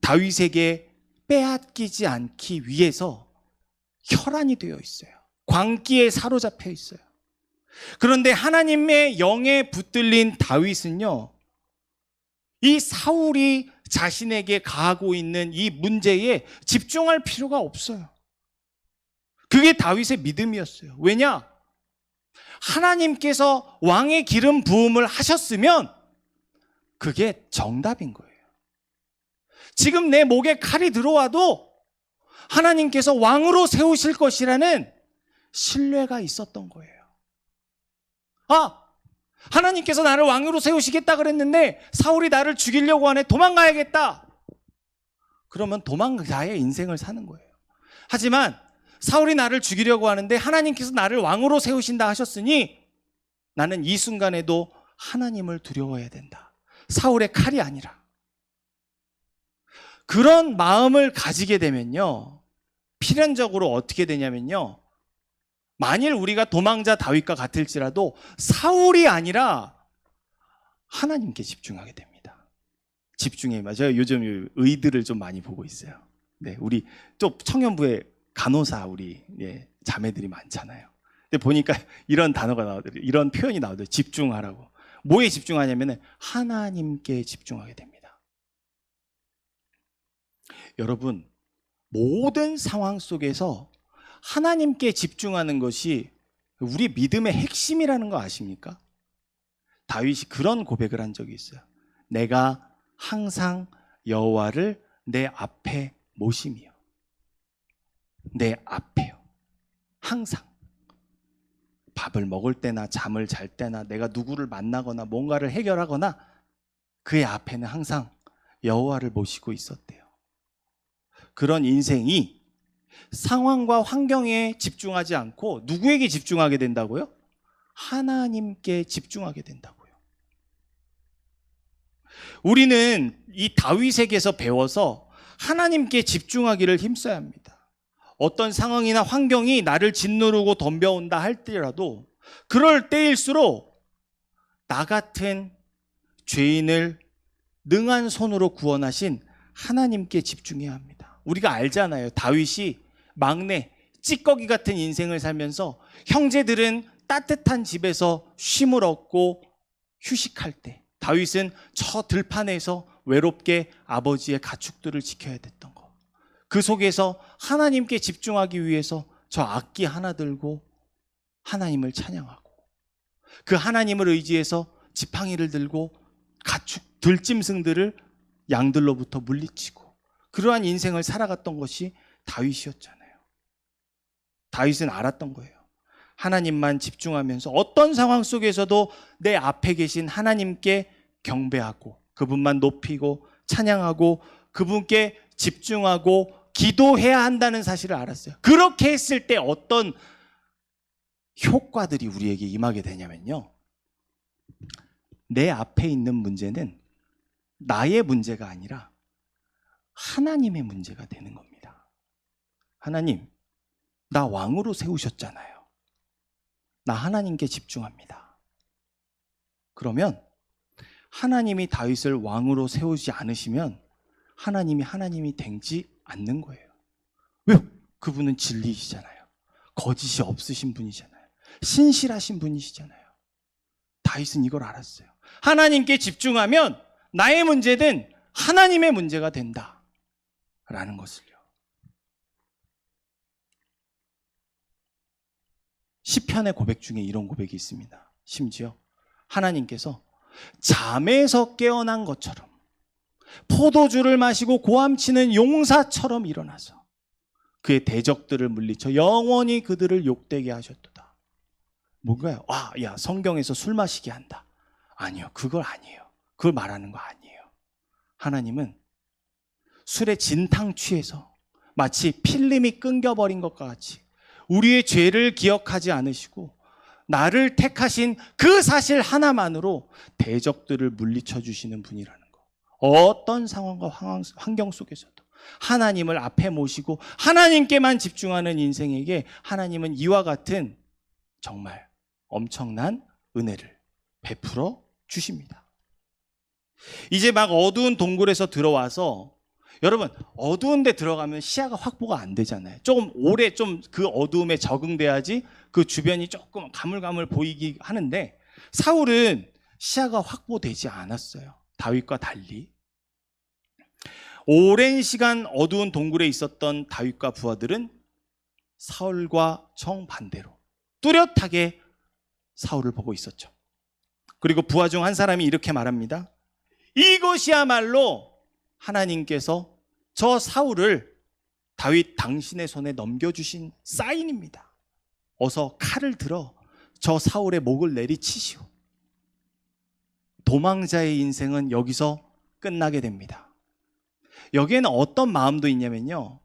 다윗에게 빼앗기지 않기 위해서 혈안이 되어 있어요. 광기에 사로잡혀 있어요. 그런데 하나님의 영에 붙들린 다윗은요, 이 사울이 자신에게 가하고 있는 이 문제에 집중할 필요가 없어요. 그게 다윗의 믿음이었어요. 왜냐? 하나님께서 왕의 기름 부음을 하셨으면 그게 정답인 거예요. 지금 내 목에 칼이 들어와도 하나님께서 왕으로 세우실 것이라는 신뢰가 있었던 거예요. 하나님께서 나를 왕으로 세우시겠다 그랬는데 사울이 나를 죽이려고 하네. 도망가야겠다. 그러면 도망자의 인생을 사는 거예요. 하지만 사울이 나를 죽이려고 하는데 하나님께서 나를 왕으로 세우신다 하셨으니 나는 이 순간에도 하나님을 두려워해야 된다. 사울의 칼이 아니라. 그런 마음을 가지게 되면요, 필연적으로 어떻게 되냐면요, 만일 우리가 도망자 다윗과 같을지라도 사울이 아니라 하나님께 집중하게 됩니다. 집중해. 제가 요즘 의들을 좀 많이 보고 있어요. 네, 우리 또 청년부에 간호사 우리 자매들이 많잖아요. 근데 보니까 이런 단어가 나오더라고요. 이런 표현이 나오더라고요. 집중하라고. 뭐에 집중하냐면 하나님께 집중하게 됩니다. 여러분, 모든 상황 속에서 하나님께 집중하는 것이 우리 믿음의 핵심이라는 거 아십니까? 다윗이 그런 고백을 한 적이 있어요. 내가 항상 여호와를 내 앞에 모심이요. 내 앞에요. 항상. 밥을 먹을 때나 잠을 잘 때나 내가 누구를 만나거나 뭔가를 해결하거나 그의 앞에는 항상 여호와를 모시고 있었대요. 그런 인생이 상황과 환경에 집중하지 않고 누구에게 집중하게 된다고요? 하나님께 집중하게 된다고요. 우리는 이 다윗에게서 배워서 하나님께 집중하기를 힘써야 합니다. 어떤 상황이나 환경이 나를 짓누르고 덤벼온다 할지라도 그럴 때일수록 나 같은 죄인을 능한 손으로 구원하신 하나님께 집중해야 합니다. 우리가 알잖아요. 다윗이 막내, 찌꺼기 같은 인생을 살면서 형제들은 따뜻한 집에서 쉼을 얻고 휴식할 때 다윗은 저 들판에서 외롭게 아버지의 가축들을 지켜야 됐던 거. 그 속에서 하나님께 집중하기 위해서 저 악기 하나 들고 하나님을 찬양하고 그 하나님을 의지해서 지팡이를 들고 가축, 들짐승들을 양들로부터 물리치고 그러한 인생을 살아갔던 것이 다윗이었잖아요. 다윗은 알았던 거예요. 하나님만 집중하면서 어떤 상황 속에서도 내 앞에 계신 하나님께 경배하고 그분만 높이고 찬양하고 그분께 집중하고 기도해야 한다는 사실을 알았어요. 그렇게 했을 때 어떤 효과들이 우리에게 임하게 되냐면요. 내 앞에 있는 문제는 나의 문제가 아니라 하나님의 문제가 되는 겁니다. 하나님, 나 왕으로 세우셨잖아요. 나 하나님께 집중합니다. 그러면 하나님이 다윗을 왕으로 세우지 않으시면 하나님이 되지 않는 거예요. 왜요? 그분은 진리이시잖아요. 거짓이 없으신 분이잖아요. 신실하신 분이시잖아요. 다윗은 이걸 알았어요. 하나님께 집중하면 나의 문제는 하나님의 문제가 된다라는 것을요. 시편의 고백 중에 이런 고백이 있습니다. 심지어 하나님께서 잠에서 깨어난 것처럼 포도주를 마시고 고함치는 용사처럼 일어나서 그의 대적들을 물리쳐 영원히 그들을 욕되게 하셨도다. 뭔가요? 야, 성경에서 술 마시게 한다. 아니요, 그걸 아니에요. 그걸 말하는 거 아니에요. 하나님은 술에 진탕 취해서 마치 필름이 끊겨버린 것과 같이 우리의 죄를 기억하지 않으시고 나를 택하신 그 사실 하나만으로 대적들을 물리쳐 주시는 분이라는 거. 어떤 상황과 환경 속에서도 하나님을 앞에 모시고 하나님께만 집중하는 인생에게 하나님은 이와 같은 정말 엄청난 은혜를 베풀어 주십니다. 이제 막 어두운 동굴에서 들어와서 여러분, 어두운 데 들어가면 시야가 확보가 안 되잖아요. 조금 오래 좀 그 어두움에 적응돼야지 그 주변이 조금 가물가물 보이기 하는데 사울은 시야가 확보되지 않았어요. 다윗과 달리. 오랜 시간 어두운 동굴에 있었던 다윗과 부하들은 사울과 정반대로 뚜렷하게 사울을 보고 있었죠. 그리고 부하 중 한 사람이 이렇게 말합니다. 이것이야말로 하나님께서 저 사울을 다윗 당신의 손에 넘겨주신 사인입니다. 어서 칼을 들어 저 사울의 목을 내리치시오. 도망자의 인생은 여기서 끝나게 됩니다. 여기에는 어떤 마음도 있냐면요.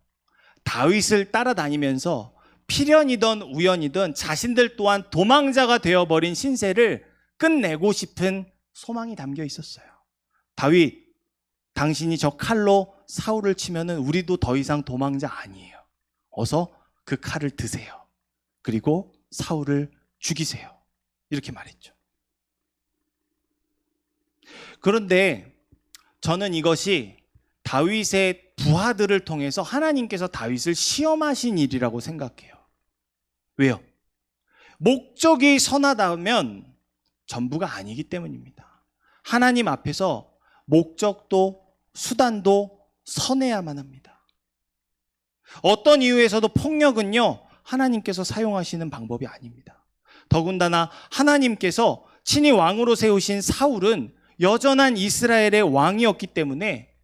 다윗을 따라다니면서 필연이든 우연이든 자신들 또한 도망자가 되어버린 신세를 끝내고 싶은 소망이 담겨 있었어요. 다윗, 당신이 저 칼로 사울을 치면은 우리도 더 이상 도망자 아니에요. 어서 그 칼을 드세요. 그리고 사울을 죽이세요. 이렇게 말했죠. 그런데 저는 이것이 다윗의 부하들을 통해서 하나님께서 다윗을 시험하신 일이라고 생각해요. 왜요? 목적이 선하다면 전부가 아니기 때문입니다. 하나님 앞에서 목적도 수단도 선해야만 합니다. 어떤 이유에서도 폭력은요, 하나님께서 사용하시는 방법이 아닙니다. 더군다나 하나님께서 친히 왕으로 세우신 사울은 여전한 이스라엘의 왕이었기 때문에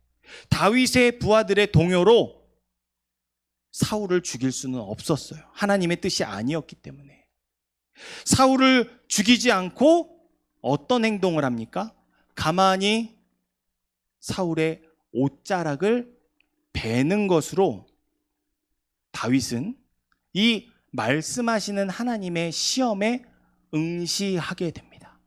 다윗의 부하들의 동요로 사울을 죽일 수는 없었어요. 하나님의 뜻이 아니었기 때문에. 사울을 죽이지 않고 어떤 행동을 합니까? 가만히 사울의 옷자락을 베는 것으로 다윗은 이 말씀하시는 하나님의 시험에 응시하게 됩니다.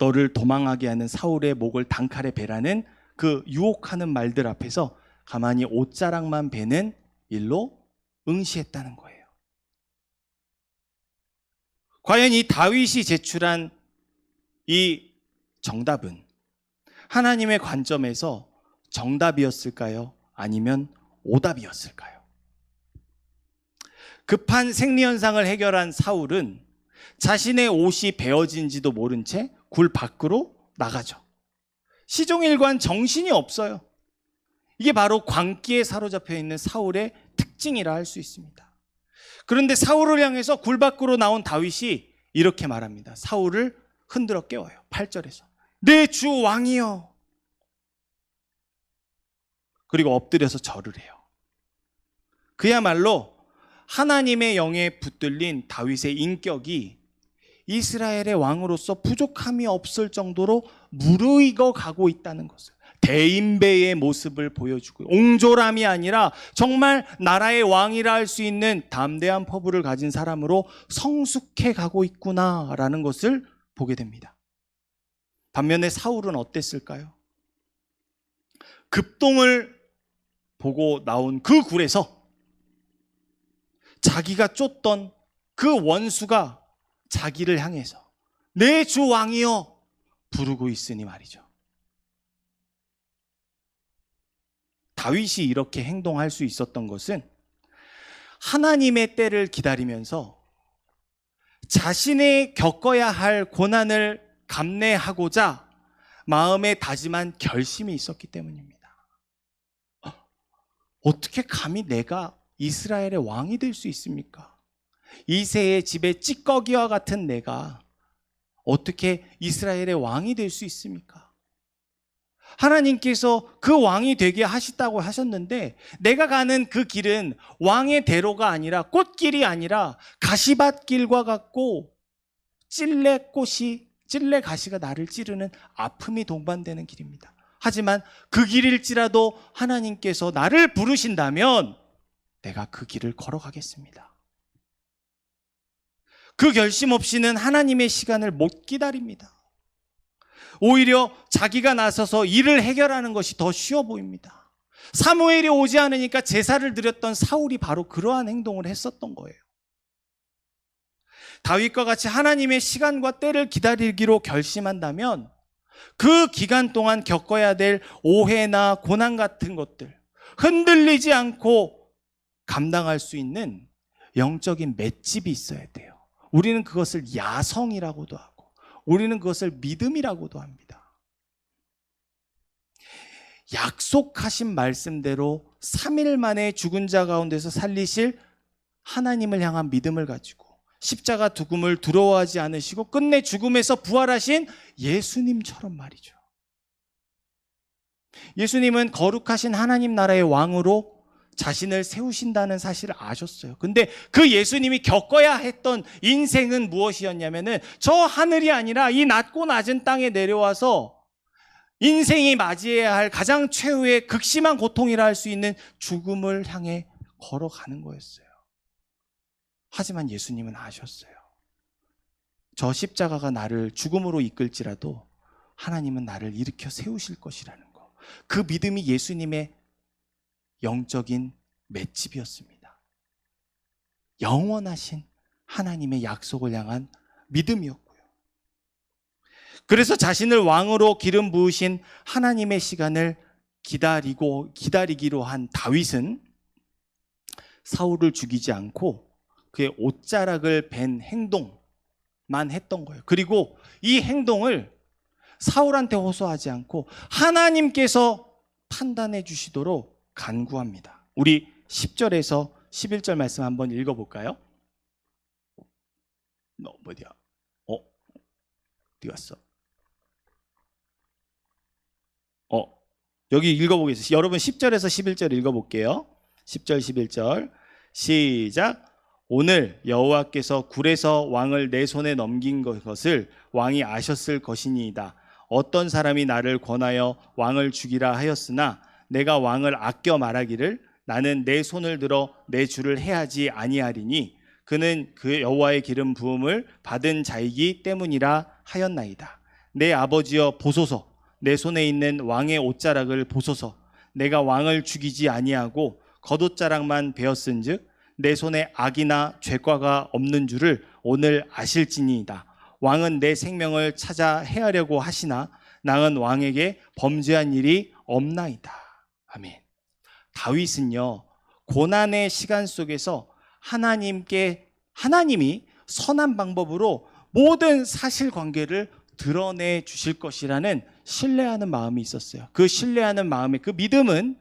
너를 도망하게 하는 사울의 목을 단칼에 베라는 그 유혹하는 말들 앞에서 가만히 옷자락만 베는 일로 응시했다는 거예요. 과연 이 다윗이 제출한 이 정답은 하나님의 관점에서 정답이었을까요? 아니면 오답이었을까요? 급한 생리현상을 해결한 사울은 자신의 옷이 베어진지도 모른 채 굴 밖으로 나가죠. 시종일관 정신이 없어요. 이게 바로 광기에 사로잡혀 있는 사울의 특징이라 할 수 있습니다. 그런데 사울을 향해서 굴 밖으로 나온 다윗이 이렇게 말합니다. 사울을 흔들어 깨워요. 8절에서 내 주 왕이여. 그리고 엎드려서 절을 해요. 그야말로 하나님의 영에 붙들린 다윗의 인격이 이스라엘의 왕으로서 부족함이 없을 정도로 무르익어 가고 있다는 것을, 대인배의 모습을 보여주고, 옹졸함이 아니라 정말 나라의 왕이라 할 수 있는 담대한 포부를 가진 사람으로 성숙해 가고 있구나라는 것을 보게 됩니다. 반면에 사울은 어땠을까요? 급동을 보고 나온 그 굴에서 자기가 쫓던 그 원수가 자기를 향해서 내 주 왕이여 부르고 있으니 말이죠. 다윗이 이렇게 행동할 수 있었던 것은 하나님의 때를 기다리면서 자신이 겪어야 할 고난을 감내하고자 마음에 다짐한 결심이 있었기 때문입니다. 어떻게 감히 내가 이스라엘의 왕이 될 수 있습니까? 이새의 집의 찌꺼기와 같은 내가 어떻게 이스라엘의 왕이 될 수 있습니까? 하나님께서 그 왕이 되게 하시다고 하셨는데 내가 가는 그 길은 왕의 대로가 아니라, 꽃길이 아니라 가시밭길과 같고 찔레 가시가 나를 찌르는 아픔이 동반되는 길입니다. 하지만 그 길일지라도 하나님께서 나를 부르신다면 내가 그 길을 걸어가겠습니다. 그 결심 없이는 하나님의 시간을 못 기다립니다. 오히려 자기가 나서서 일을 해결하는 것이 더 쉬워 보입니다. 사무엘이 오지 않으니까 제사를 드렸던 사울이 바로 그러한 행동을 했었던 거예요. 다윗과 같이 하나님의 시간과 때를 기다리기로 결심한다면 그 기간 동안 겪어야 될 오해나 고난 같은 것들 흔들리지 않고 감당할 수 있는 영적인 맷집이 있어야 돼요. 우리는 그것을 야성이라고도 하고 우리는 그것을 믿음이라고도 합니다. 약속하신 말씀대로 3일 만에 죽은 자 가운데서 살리실 하나님을 향한 믿음을 가지고 십자가 죽음을 두려워하지 않으시고 끝내 죽음에서 부활하신 예수님처럼 말이죠. 예수님은 거룩하신 하나님 나라의 왕으로 자신을 세우신다는 사실을 아셨어요. 근데 그 예수님이 겪어야 했던 인생은 무엇이었냐면은 저 하늘이 아니라 이 낮고 낮은 땅에 내려와서 인생이 맞이해야 할 가장 최후의 극심한 고통이라 할 수 있는 죽음을 향해 걸어가는 거였어요. 하지만 예수님은 아셨어요. 저 십자가가 나를 죽음으로 이끌지라도 하나님은 나를 일으켜 세우실 것이라는 거. 그 믿음이 예수님의 영적인 맷집이었습니다. 영원하신 하나님의 약속을 향한 믿음이었고요. 그래서 자신을 왕으로 기름 부으신 하나님의 시간을 기다리기로 한 다윗은 사울을 죽이지 않고 그의 옷자락을 벤 행동만 했던 거예요. 그리고 이 행동을 사울한테 호소하지 않고 하나님께서 판단해 주시도록 간구합니다. 우리 10절에서 11절 말씀 한번 읽어볼까요? 너 어디야? 어디 갔어? 여기 읽어보겠습니다. 여러분 10절에서 11절 읽어볼게요. 10절 11절 시작. 오늘 여호와께서 굴에서 왕을 내 손에 넘긴 것을 왕이 아셨을 것이니이다. 어떤 사람이 나를 권하여 왕을 죽이라 하였으나 내가 왕을 아껴 말하기를 나는 내 손을 들어 내 주를 해하지 아니하리니 그는 그 여호와의 기름 부음을 받은 자이기 때문이라 하였나이다. 내 아버지여 보소서. 내 손에 있는 왕의 옷자락을 보소서. 내가 왕을 죽이지 아니하고 겉옷자락만 베었은즉 내 손에 악이나 죄과가 없는 줄을 오늘 아실지니이다. 왕은 내 생명을 찾아 해하려고 하시나 나는 왕에게 범죄한 일이 없나이다. 아멘. 다윗은요, 고난의 시간 속에서 하나님이 선한 방법으로 모든 사실관계를 드러내 주실 것이라는 신뢰하는 마음이 있었어요. 그 신뢰하는 마음의 그 믿음은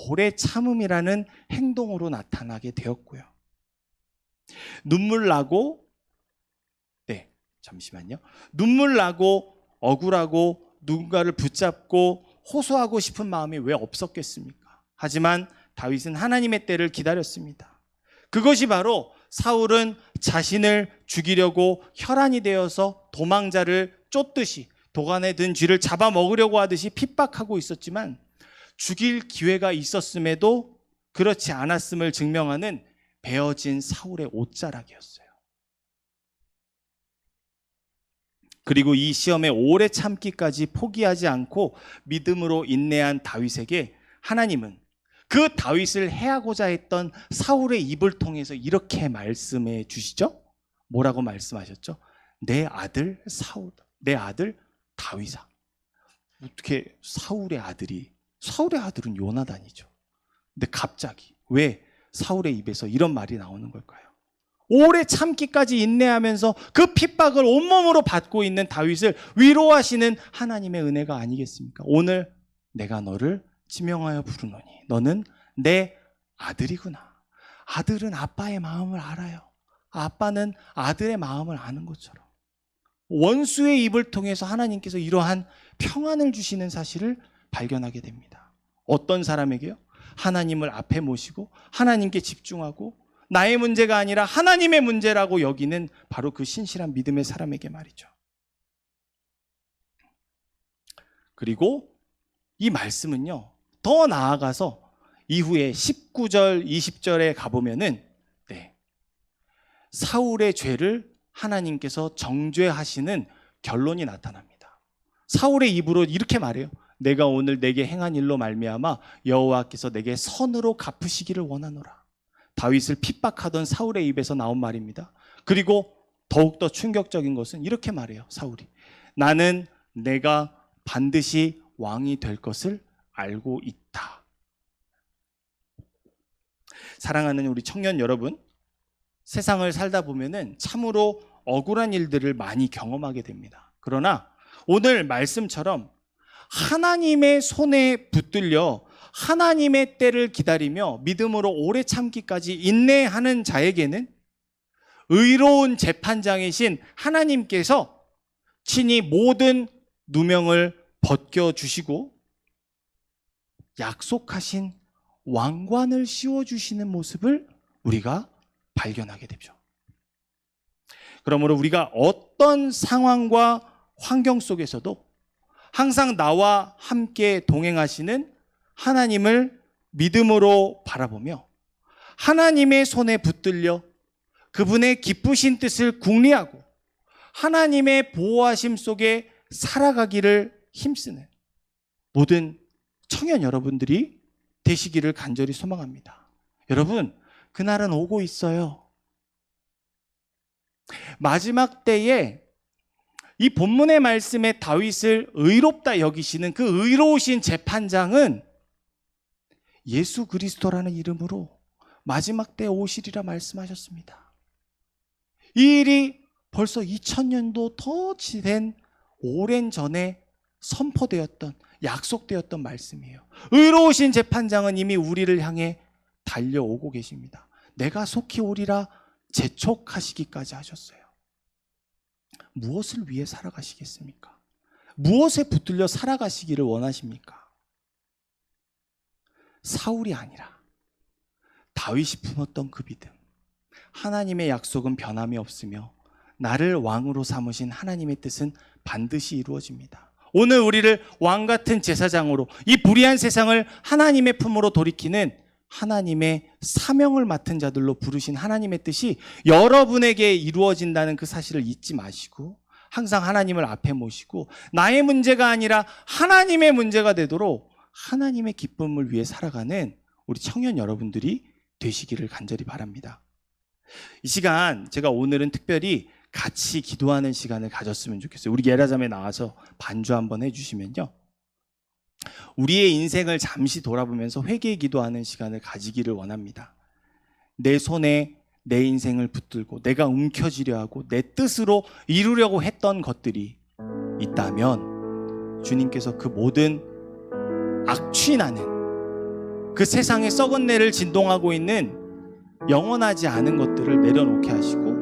오래 참음이라는 행동으로 나타나게 되었고요. 눈물 나고 억울하고 누군가를 붙잡고 호소하고 싶은 마음이 왜 없었겠습니까? 하지만 다윗은 하나님의 때를 기다렸습니다. 그것이 바로 사울은 자신을 죽이려고 혈안이 되어서 도망자를 쫓듯이 도간에 든 쥐를 잡아먹으려고 하듯이 핍박하고 있었지만 죽일 기회가 있었음에도 그렇지 않았음을 증명하는 베어진 사울의 옷자락이었어요. 그리고 이 시험에 오래 참기까지 포기하지 않고 믿음으로 인내한 다윗에게 하나님은 그 다윗을 해하고자 했던 사울의 입을 통해서 이렇게 말씀해 주시죠. 뭐라고 말씀하셨죠? 내 아들 사울, 내 아들 다윗아. 어떻게 사울의 아들은 요나단이죠. 근데 갑자기 왜 사울의 입에서 이런 말이 나오는 걸까요? 오래 참기까지 인내하면서 그 핍박을 온몸으로 받고 있는 다윗을 위로하시는 하나님의 은혜가 아니겠습니까? 오늘 내가 너를 지명하여 부르노니 너는 내 아들이구나. 아들은 아빠의 마음을 알아요. 아빠는 아들의 마음을 아는 것처럼 원수의 입을 통해서 하나님께서 이러한 평안을 주시는 사실을 발견하게 됩니다. 어떤 사람에게요? 하나님을 앞에 모시고 하나님께 집중하고 나의 문제가 아니라 하나님의 문제라고 여기는 바로 그 신실한 믿음의 사람에게 말이죠. 그리고 이 말씀은요, 더 나아가서 이후에 19절, 20절에 가보면은 사울의 죄를 하나님께서 정죄하시는 결론이 나타납니다. 사울의 입으로 이렇게 말해요. 내가 오늘 내게 행한 일로 말미암아 여호와께서 내게 선으로 갚으시기를 원하노라. 다윗을 핍박하던 사울의 입에서 나온 말입니다. 그리고 더욱더 충격적인 것은 이렇게 말해요. 사울이 나는 내가 반드시 왕이 될 것을 알고 있다. 사랑하는 우리 청년 여러분, 세상을 살다 보면은 참으로 억울한 일들을 많이 경험하게 됩니다. 그러나 오늘 말씀처럼 하나님의 손에 붙들려 하나님의 때를 기다리며 믿음으로 오래 참기까지 인내하는 자에게는 의로운 재판장이신 하나님께서 친히 모든 누명을 벗겨주시고 약속하신 왕관을 씌워주시는 모습을 우리가 발견하게 되죠. 그러므로 우리가 어떤 상황과 환경 속에서도 항상 나와 함께 동행하시는 하나님을 믿음으로 바라보며 하나님의 손에 붙들려 그분의 기쁘신 뜻을 궁리하고 하나님의 보호하심 속에 살아가기를 힘쓰는 모든 청년 여러분들이 되시기를 간절히 소망합니다. 여러분, 그날은 오고 있어요. 마지막 때에 이 본문의 말씀에 다윗을 의롭다 여기시는 그 의로우신 재판장은 예수 그리스도라는 이름으로 마지막 때에 오시리라 말씀하셨습니다. 이 일이 벌써 2000년도 더 된 오랜 전에 선포되었던, 약속되었던 말씀이에요. 의로우신 재판장은 이미 우리를 향해 달려오고 계십니다. 내가 속히 오리라 재촉하시기까지 하셨어요. 무엇을 위해 살아가시겠습니까? 무엇에 붙들려 살아가시기를 원하십니까? 사울이 아니라 다윗이 품었던 그 믿음. 하나님의 약속은 변함이 없으며 나를 왕으로 삼으신 하나님의 뜻은 반드시 이루어집니다. 오늘 우리를 왕 같은 제사장으로 이 불의한 세상을 하나님의 품으로 돌이키는 하나님의 사명을 맡은 자들로 부르신 하나님의 뜻이 여러분에게 이루어진다는 그 사실을 잊지 마시고 항상 하나님을 앞에 모시고 나의 문제가 아니라 하나님의 문제가 되도록 하나님의 기쁨을 위해 살아가는 우리 청년 여러분들이 되시기를 간절히 바랍니다. 이 시간 제가 오늘은 특별히 같이 기도하는 시간을 가졌으면 좋겠어요. 우리 예라잠에 나와서 반주 한번 해주시면요, 우리의 인생을 잠시 돌아보면서 회개 기도하는 시간을 가지기를 원합니다. 내 손에 내 인생을 붙들고 내가 움켜쥐려 하고 내 뜻으로 이루려고 했던 것들이 있다면 주님께서 그 모든 악취나는 그 세상의 썩은 내를 진동하고 있는 영원하지 않은 것들을 내려놓게 하시고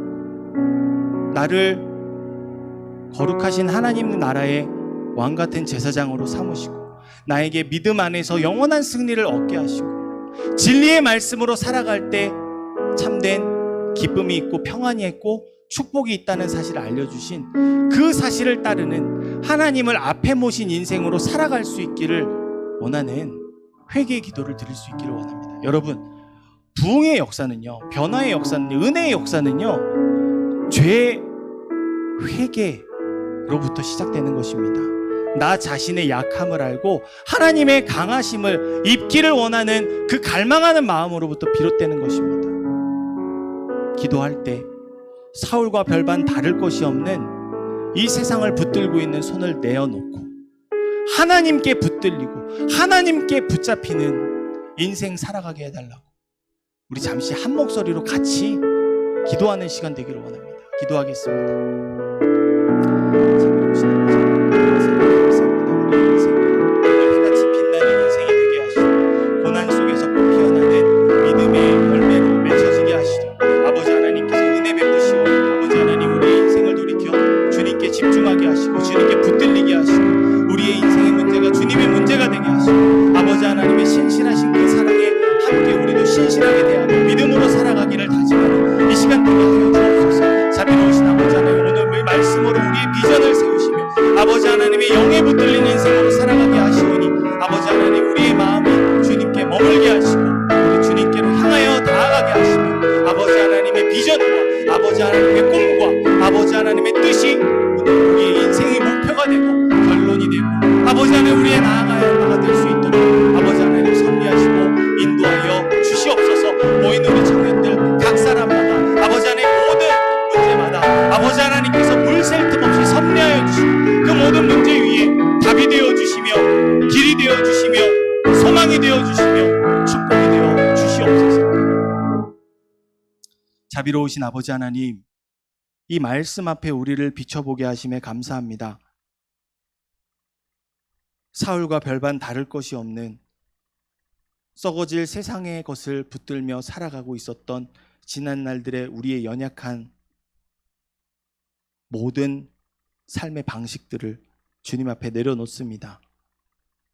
나를 거룩하신 하나님 나라의 왕 같은 제사장으로 삼으시고 나에게 믿음 안에서 영원한 승리를 얻게 하시고 진리의 말씀으로 살아갈 때 참된 기쁨이 있고 평안이 있고 축복이 있다는 사실을 알려주신 그 사실을 따르는 하나님을 앞에 모신 인생으로 살아갈 수 있기를 원하는 회개의 기도를 드릴 수 있기를 원합니다. 여러분, 부흥의 역사는요, 변화의 역사는요, 은혜의 역사는요, 죄 회개로부터 시작되는 것입니다. 나 자신의 약함을 알고 하나님의 강하심을 입기를 원하는 그 갈망하는 마음으로부터 비롯되는 것입니다. 기도할 때 사울과 별반 다를 것이 없는 이 세상을 붙들고 있는 손을 내어놓고 하나님께 붙들리고 하나님께 붙잡히는 인생 살아가게 해달라고 우리 잠시 한 목소리로 같이 기도하는 시간 되기를 원합니다. 기도하겠습니다. 해같이 빛나는 인생이 되게 하시고 고난 속에서 꽃 피어나는 믿음의 열매로 맺혀지게 하시고 아버지 하나님께서 은혜 베푸시고 아버지 하나님 우리의 인생을 돌이켜 주님께 집중하게 하시고 주님께 붙들리게 하시고 우리의 인생의 문제가 주님의 문제가 되게 하시고 아버지 하나님의 신실하신 그 사랑에 함께 우리도 신실하게 대하고 믿음으로 살아가기를 다짐하는 이 시간 되게 하여 주옵소서. 자비로우신 아버지 하나님 오늘 말씀으로 우리의 비전을 세우시며 아버지 하나님의 영에 붙들린 인생으로 살아가게 하시오니 아버지 하나님 우리의 마음이 주님께 머물게 하시고 우리 주님께로 향하여 나아가게 하시며 아버지 하나님의 비전과 아버지 하나님의 꿈과 아버지 하나님의 뜻이 우리의 인생의 목표가 되고 결론이 되고 아버지 하나님 우리의 나아가야 될 수 있도록 아버지 하나님 섭리하시고 인도하여 주시옵소서. 모인 우리 청년들 각 사람마다 아버지 하나님 모든 문제마다 아버지 하나님께서 물샐 틈 없이 섭리하여 주시고 그 모든 문제 위에 답이 되어 주시며 길이 되어 주시며 소망이 되어 주시며 축복이 되어 주시옵소서. 자비로우신 아버지 하나님 이 말씀 앞에 우리를 비춰보게 하심에 감사합니다. 사울과 별반 다를 것이 없는 썩어질 세상의 것을 붙들며 살아가고 있었던 지난 날들의 우리의 연약한 모든 삶의 방식들을 주님 앞에 내려놓습니다.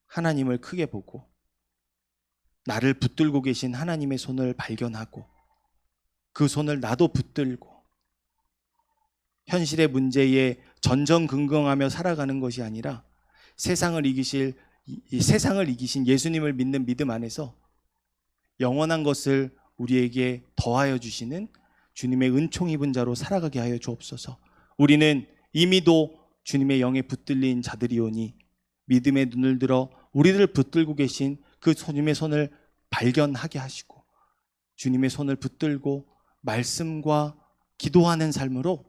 하나님을 크게 보고 나를 붙들고 계신 하나님의 손을 발견하고 그 손을 나도 붙들고 현실의 문제에 전전긍긍하며 살아가는 것이 아니라 세상을 이기신 예수님을 믿는 믿음 안에서 영원한 것을 우리에게 더하여 주시는 주님의 은총 입은 자로 살아가게 하여 주옵소서. 우리는 이미도 주님의 영에 붙들린 자들이오니 믿음의 눈을 들어 우리를 붙들고 계신 그 주님의 손을 발견하게 하시고 주님의 손을 붙들고 말씀과 기도하는 삶으로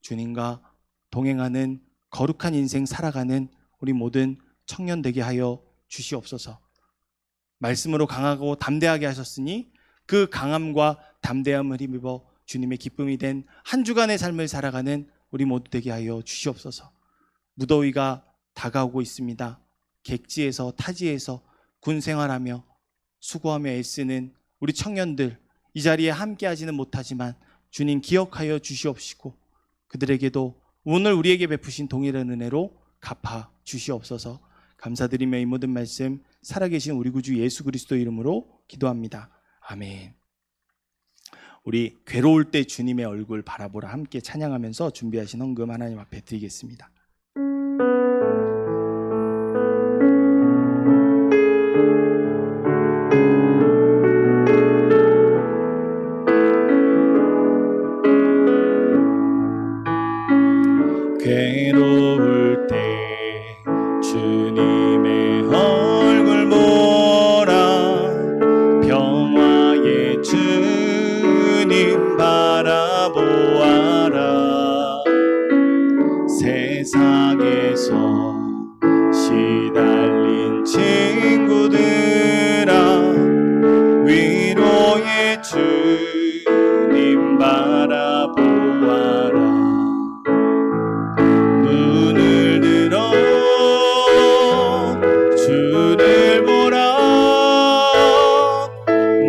주님과 동행하는 거룩한 인생 살아가는 우리 모든 청년 되게 하여 주시옵소서. 말씀으로 강하고 담대하게 하셨으니 그 강함과 담대함을 힘입어 주님의 기쁨이 된 한 주간의 삶을 살아가는 우리 모두 되게 하여 주시옵소서. 무더위가 다가오고 있습니다. 객지에서 타지에서 군 생활하며 수고하며 애쓰는 우리 청년들 이 자리에 함께 하지는 못하지만 주님 기억하여 주시옵시고 그들에게도 오늘 우리에게 베푸신 동일한 은혜로 갚아 주시옵소서. 감사드리며 이 모든 말씀 살아계신 우리 구주 예수 그리스도 이름으로 기도합니다. 아멘. 우리 괴로울 때 주님의 얼굴 바라보라 함께 찬양하면서 준비하신 헌금 하나님 앞에 드리겠습니다. 괴로울 때 주님의 얼굴 보라 평화의 주님 바라보아라 세상에서 시달린 친구들아 위로의 주님 바라보아라 눈을 들어 주를 보라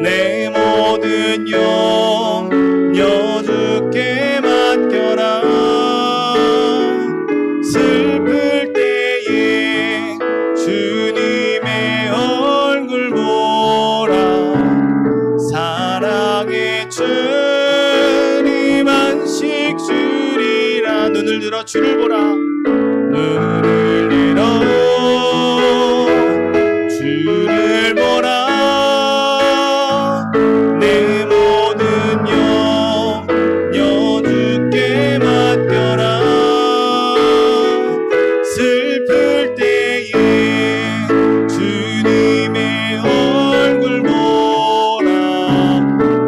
내 모든 영여 주께 맡겨라 슬플 때에 주님의 얼굴 보라 주님 안식 주리라. 눈을 들어 주를 보라. 눈을 들어 주를 보라. 내 모든 영 주께 맡겨라. 슬플 때에 주님의 얼굴 보라.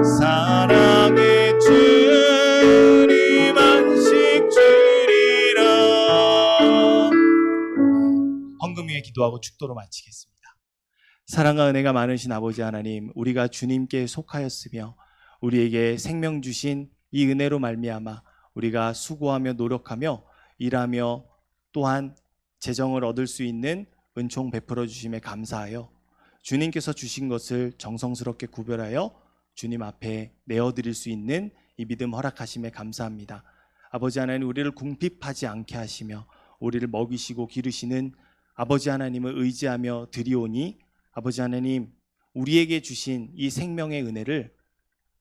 사랑의 주님 안식 주리라. 헌금 위에 기도하고 축도로 마치겠습니다. 사랑과 은혜가 많으신 아버지 하나님, 우리가 주님께 속하였으며 우리에게 생명 주신 이 은혜로 말미암아 우리가 수고하며 노력하며 일하며 또한 재정을 얻을 수 있는 은총 베풀어 주심에 감사하여 주님께서 주신 것을 정성스럽게 구별하여 주님 앞에 내어드릴 수 있는 이 믿음 허락하심에 감사합니다. 아버지 하나님, 우리를 궁핍하지 않게 하시며 우리를 먹이시고 기르시는 아버지 하나님을 의지하며 드리오니 아버지 하나님, 우리에게 주신 이 생명의 은혜를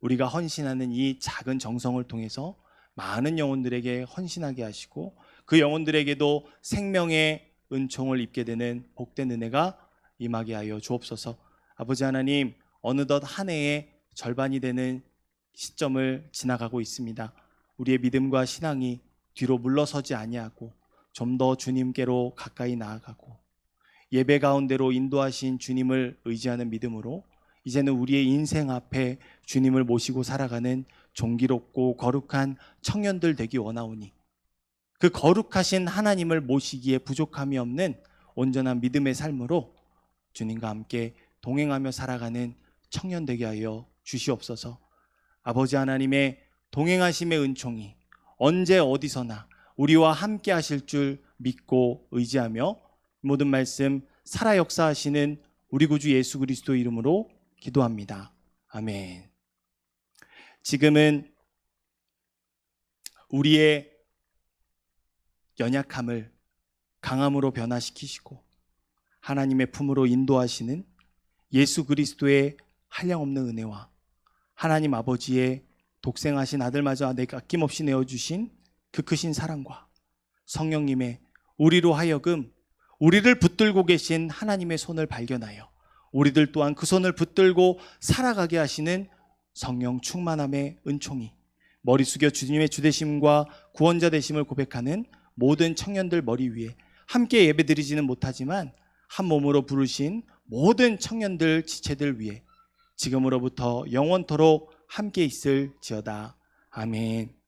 우리가 헌신하는 이 작은 정성을 통해서 많은 영혼들에게 헌신하게 하시고 그 영혼들에게도 생명의 은총을 입게 되는 복된 은혜가 임하게 하여 주옵소서. 아버지 하나님, 어느덧 한 해의 절반이 되는 시점을 지나가고 있습니다. 우리의 믿음과 신앙이 뒤로 물러서지 아니하고 좀 더 주님께로 가까이 나아가고 예배 가운데로 인도하신 주님을 의지하는 믿음으로 이제는 우리의 인생 앞에 주님을 모시고 살아가는 존귀롭고 거룩한 청년들 되기 원하오니 그 거룩하신 하나님을 모시기에 부족함이 없는 온전한 믿음의 삶으로 주님과 함께 동행하며 살아가는 청년 되게 하여 주시옵소서. 아버지 하나님의 동행하심의 은총이 언제 어디서나 우리와 함께 하실 줄 믿고 의지하며 모든 말씀 살아 역사하시는 우리 구주 예수 그리스도 이름으로 기도합니다. 아멘. 지금은 우리의 연약함을 강함으로 변화시키시고 하나님의 품으로 인도하시는 예수 그리스도의 한량없는 은혜와 하나님 아버지의 독생하신 아들마저 내가 아낌없이 내어주신 그 크신 사랑과 성령님의 우리로 하여금 우리를 붙들고 계신 하나님의 손을 발견하여 우리들 또한 그 손을 붙들고 살아가게 하시는 성령 충만함의 은총이 머리 숙여 주님의 주되심과 구원자 되심을 고백하는 모든 청년들 머리 위에 함께 예배드리지는 못하지만 한 몸으로 부르신 모든 청년들 지체들 위에 지금으로부터 영원토록 함께 있을지어다. 아멘.